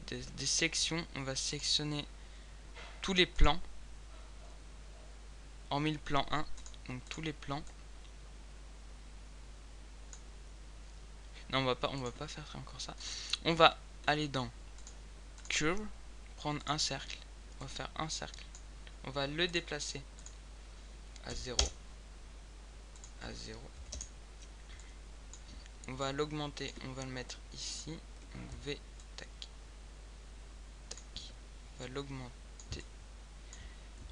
des sections, on va sélectionner tous les plans, hormis le plan 1, donc tous les plans. Non, on va pas faire encore ça. On va aller dans Curve, prendre un cercle, on va faire un cercle. On va le déplacer à 0, à 0. On va l'augmenter, on va le mettre ici, donc V, tac, tac. On va l'augmenter,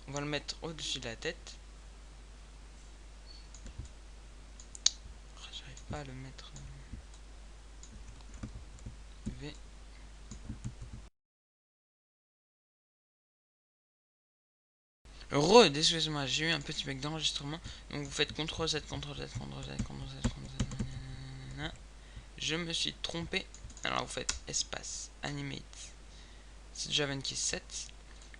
on va le mettre au-dessus de la tête. J'arrive pas à le mettre. V. Excusez-moi, j'ai eu un petit bug d'enregistrement. Donc vous faites CTRL Z, CTRL Z, CTRL Z, CTRL Z, CTRL Z. Je me suis trompé. Alors vous faites espace, animate. C'est JavaKey 7.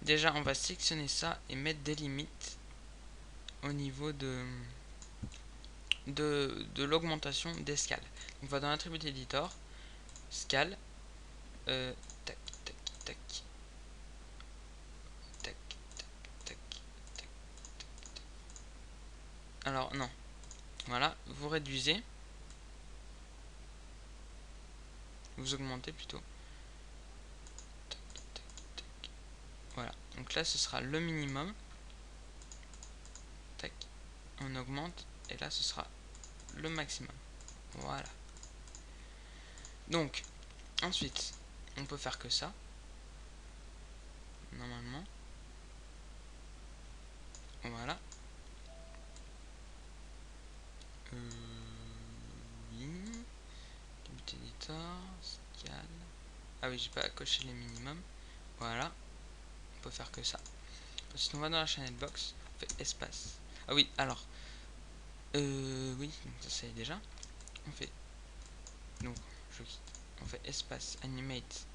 Déjà, on va sélectionner ça et mettre des limites au niveau de l'augmentation des scales. On va dans l'attribut editor, scale, tac, tac, tac, tac, tac, tac, tac. Alors non, voilà, vous réduisez, vous augmentez plutôt. Tac, tac, tac. Voilà, donc là ce sera le minimum. Tac, on augmente et là ce sera le maximum. Voilà. Donc ensuite on peut faire que ça normalement. Voilà. Oui. Début editor, scale. Ah oui, j'ai pas coché les minimums. Voilà. On peut faire que ça. Ensuite on va dans la channel box, on fait espace. Ah oui, alors. Oui, donc ça c'est déjà. On fait. Donc je quitte. On fait espace animate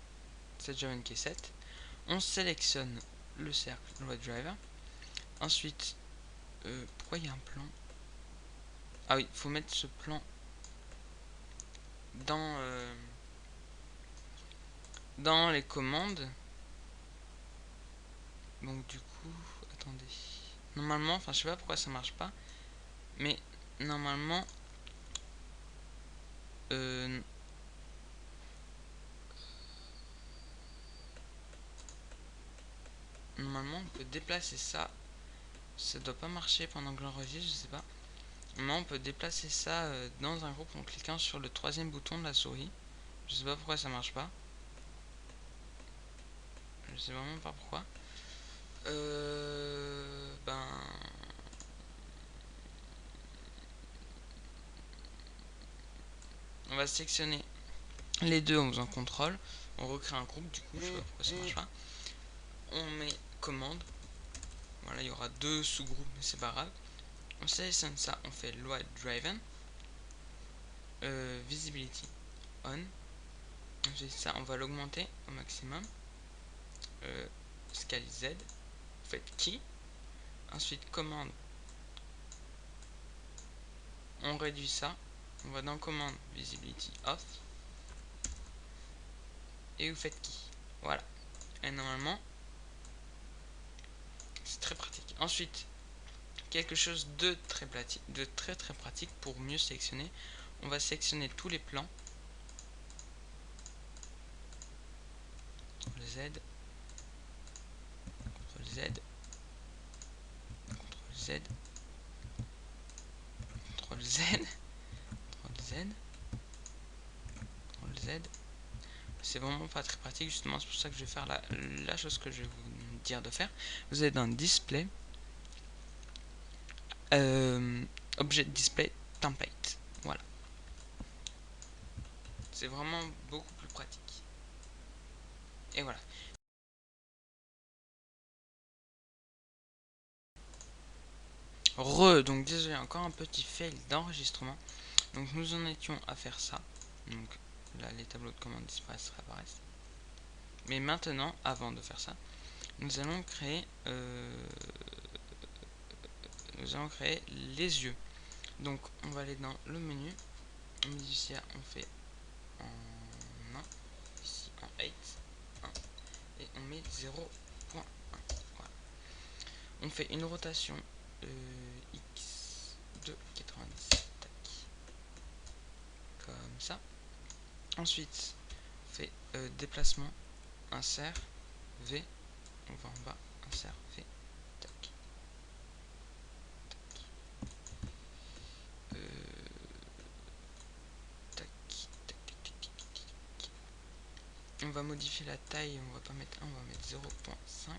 set JavaKey 7. On sélectionne le cercle, le web driver. Ensuite, pourquoi il y a un plan? Ah oui, il faut mettre ce plan dans les commandes. Donc du coup, attendez. Normalement, enfin je sais pas pourquoi ça marche pas, mais normalement, normalement on peut déplacer ça. Ça doit pas marcher pendant que j'enregistre, je sais pas. Mais on peut déplacer ça dans un groupe en cliquant sur le troisième bouton de la souris. Je sais pas pourquoi ça marche pas. Je sais vraiment pas pourquoi. Ben, on va sélectionner les deux en faisant contrôle. On recrée un groupe, du coup, je sais pas pourquoi ça marche pas. On met commande. Voilà, il y aura deux sous-groupes, mais c'est pas grave. On sélectionne ça, on fait load driven. Visibility on. Ensuite, ça, on va l'augmenter au maximum. Scale Z. Vous faites key. Ensuite, commande. On réduit ça. On va dans commande visibility off. Et vous faites key. Voilà. Et normalement, c'est très pratique. Ensuite, quelque chose de très pratique pour mieux sélectionner. On va sélectionner tous les plans. CTRL Z. CTRL Z. CTRL Z. CTRL Z. CTRL Z. CTRL Z. C'est vraiment pas très pratique, justement, c'est pour ça que je vais faire la chose que je vais vous dire de faire. Vous êtes dans Display, Object Display Template. Voilà. C'est vraiment beaucoup plus pratique. Et voilà. Donc désolé, encore un petit fail d'enregistrement. Donc nous en étions à faire ça. Donc là, les tableaux de commande disparaissent, réapparaissent. Mais maintenant, avant de faire ça, nous allons créer les yeux. Donc on va aller dans le menu, Musicien, on fait en 1, ici en 8, 1, et on met 0.1. Voilà. On fait une rotation X de 90, tac, comme ça. Ensuite, on fait déplacement, insert, V, on va en bas, insert, V, tac, tac, tac, tac, tac, tac, tac. On va modifier la taille, on va pas mettre 1, on va mettre 0.5.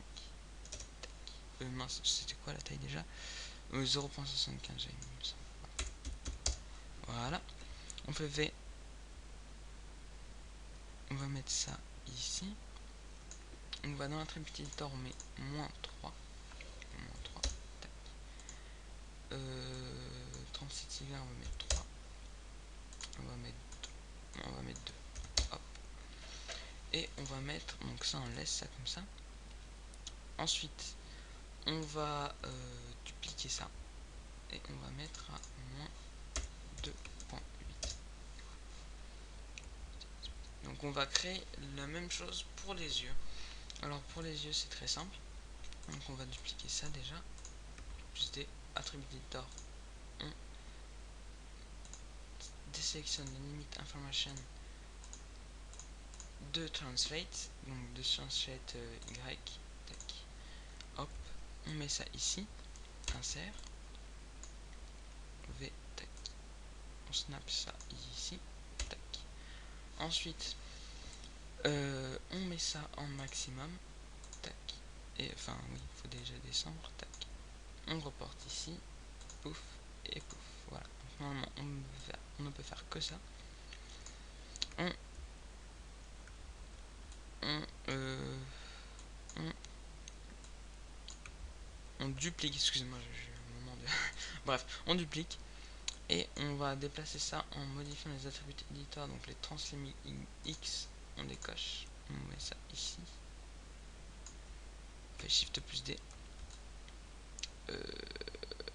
Mince, c'était quoi la taille déjà? 0.75, j'avais mis ça. Voilà. On fait V. On va mettre ça ici. On va dans l'attribut editor, on met -3. -3. Tac. 37 hiver, on va mettre 3. On va mettre 2. Hop. Et on va mettre, donc ça on laisse ça comme ça. Ensuite, on va dupliquer ça. Et on va mettre à -2.8. Donc on va créer la même chose pour les yeux. Alors pour les yeux c'est très simple. Donc on va dupliquer ça déjà. Juste des attributs editor. On désélectionne la limite information de translate. Donc de translate Y. Tac. Hop. On met ça ici. Insert. V. Tac. On snap ça ici. Tac. Ensuite on met ça en maximum. Tac. Et enfin oui, il faut déjà descendre. Tac. On reporte ici. Pouf. Et pouf. Voilà. Donc, normalement on ne peut faire que ça. On duplique, excusez-moi, j'ai un moment de... Bref, on duplique et on va déplacer ça en modifiant les attributs éditeurs, donc les translimits X, on les coche, on met ça ici, on fait Shift plus D.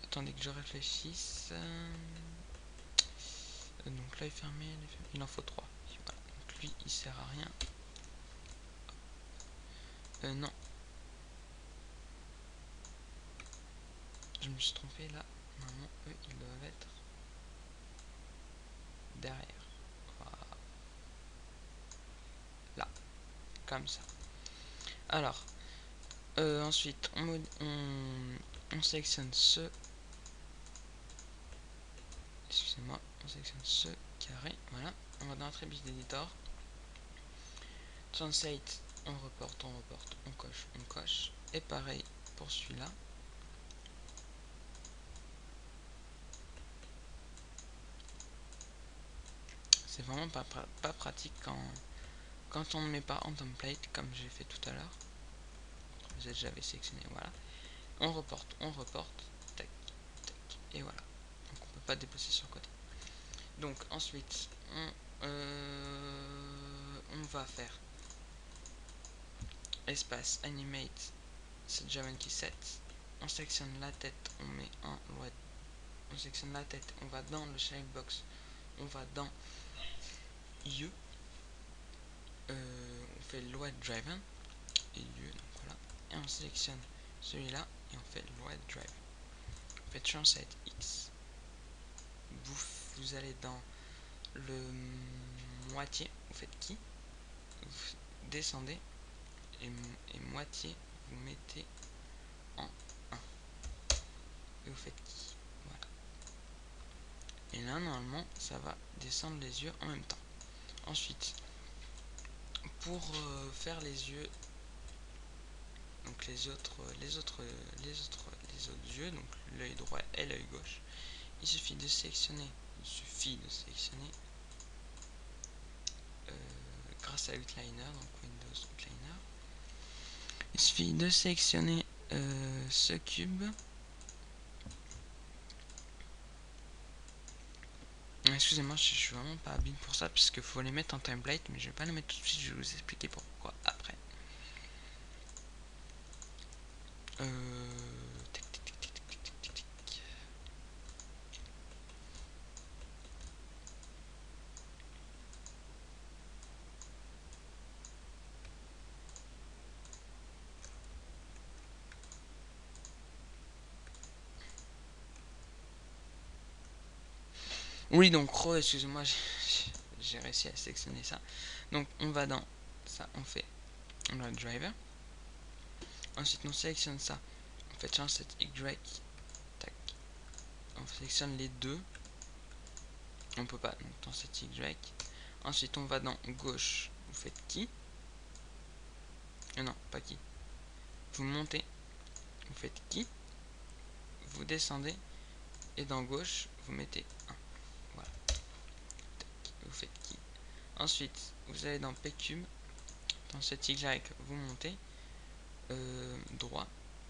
Attendez que je réfléchisse. Donc là il est fermé, il en faut 3. Voilà. Donc lui il sert à rien. Non. Je me suis trompé là. Normalement eux ils doivent être derrière. Voilà. Là. Comme ça. Alors. Ensuite on sélectionne ce. Excusez-moi. On sélectionne ce carré. Voilà. On va dans l'attribut d'éditeur. Translate. On reporte, on coche, on coche. Et pareil pour celui-là. C'est vraiment pas pratique quand on ne met pas en template comme j'ai fait tout à l'heure. J'avais sélectionné, voilà. On reporte, tac, tac, et voilà. Donc on peut pas déplacer sur le côté. Donc ensuite, on va faire espace animate set Javan key set. On sélectionne la tête, on met un loi. On sélectionne la tête, on va dans le checkbox, on va dans IE, on fait loi driven et IE, donc voilà, et on sélectionne celui-là et on fait loi drive. On fait translate X. Vous allez dans le moitié, vous faites qui, vous descendez et moitié vous mettez en 1 et vous faites qui, voilà. Et là normalement ça va descendre les yeux en même temps. Ensuite pour faire les yeux, donc les autres yeux, donc l'œil droit et l'œil gauche, il suffit de sélectionner grâce à Outliner, donc Windows Outliner, il suffit de sélectionner ce cube. Excusez-moi, je suis vraiment pas habile pour ça, puisqu'il faut les mettre en template, mais je vais pas les mettre tout de suite, je vais vous expliquer pourquoi après. Oui, donc excusez-moi, j'ai réussi à sélectionner ça. Donc on va dans ça, on fait le driver. Ensuite on sélectionne ça, on fait change cette Y, tac, on sélectionne les deux, on peut pas, donc dans cette Y. Ensuite on va dans gauche, vous faites qui, non pas qui, vous montez, vous faites qui, vous descendez et dans gauche vous mettez 1, voilà, tac, vous faites qui. Ensuite vous allez dans PCube, dans cette Y vous montez, droit,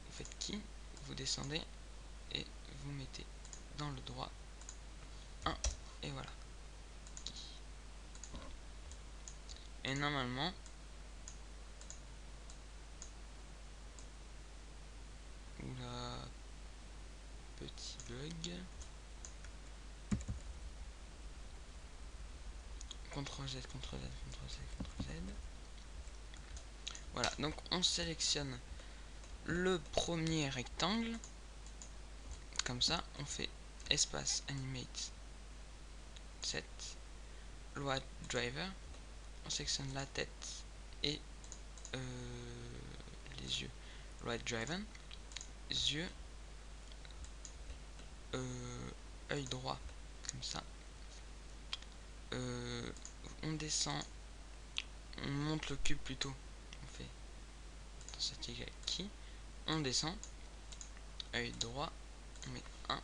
vous faites qui, vous descendez et vous mettez dans le droit 1 et voilà. Et normalement oula, petit bug, CTRL Z, CTRL Z, CTRL Z, CTRL Z. Voilà, donc on sélectionne le premier rectangle, comme ça, on fait espace animate set loi driver, on sélectionne la tête et les yeux, loi driven, yeux, œil droit, comme ça, on descend, on monte le cube plutôt, on fait dans cette Y qui, on descend, œil droit, on met 1,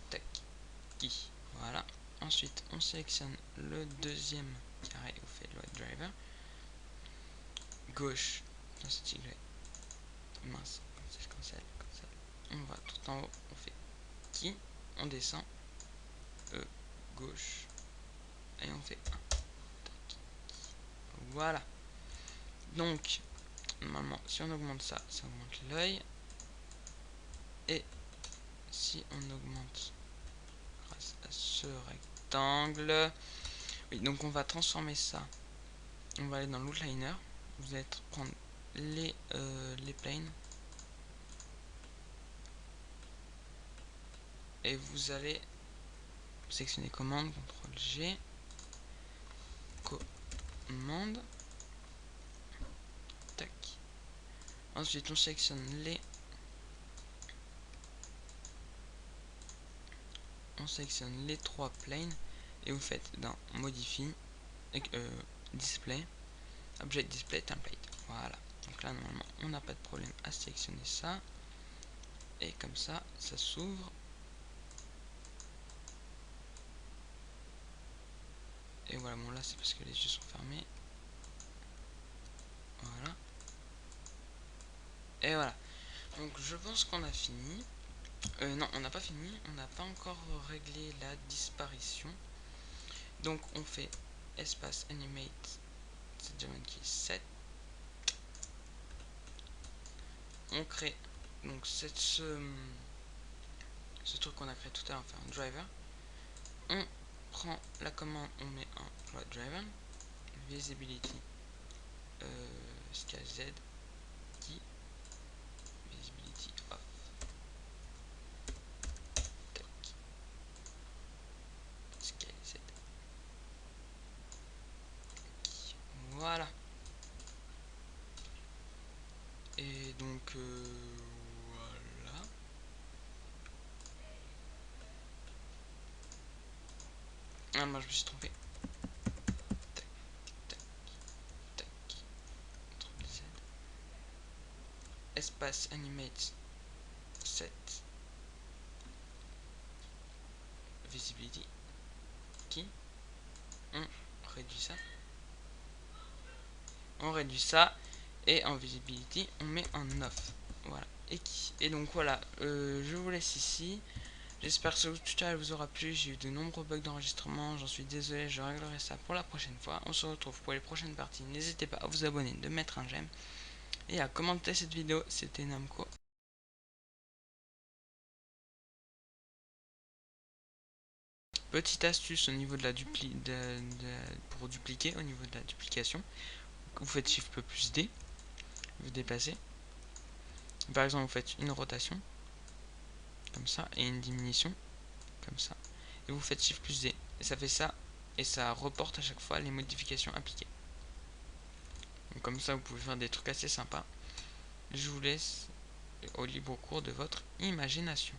tac, qui, voilà. Ensuite on sélectionne le deuxième carré, on fait le driver, gauche, dans cette Y, mince, cancel, on va tout en haut, on fait qui, on descend, gauche, et on fait 1, tac, voilà. Donc normalement si on augmente ça, ça augmente l'œil, et si on augmente grâce à ce rectangle, oui, donc on va transformer ça, on va aller dans l'outliner, vous allez prendre les planes et vous allez sélectionner commande, CTRL G, commande, tac, ensuite on sélectionne les trois planes et vous faites dans modifie, display, object display template, voilà. Donc là normalement on n'a pas de problème à sélectionner ça. Et comme ça s'ouvre. Et voilà, bon là c'est parce que les yeux sont fermés. Voilà. Et voilà. Donc je pense qu'on a fini. Non, on n'a pas fini. On n'a pas encore réglé la disparition. Donc on fait espace animate qui est 7. On crée donc ce truc qu'on a créé tout à l'heure, enfin un driver. On prend la commande, on met un driver, visibility scale Z qui visibility off. Tac. Scale Z. Voilà. Et donc voilà. Ah moi je me suis trompé. Tac, tac, tac. Z. Espace animate 7. Visibility qui. On réduit ça. On réduit ça. Et en visibility on met un off. Voilà. Et donc voilà. Je vous laisse ici. J'espère que ce tutoriel vous aura plu. J'ai eu de nombreux bugs d'enregistrement. J'en suis désolé. Je réglerai ça pour la prochaine fois. On se retrouve pour les prochaines parties. N'hésitez pas à vous abonner, de mettre un j'aime et à commenter cette vidéo. C'était Namco. Petite astuce au niveau de la pour dupliquer, au niveau de la duplication. Vous faites Shift plus D. Vous déplacez. Par exemple, vous faites une rotation. Comme ça. Et une diminution. Comme ça. Et vous faites Shift plus D. Et ça fait ça. Et ça reporte à chaque fois les modifications appliquées. Donc comme ça, vous pouvez faire des trucs assez sympas. Je vous laisse au libre cours de votre imagination.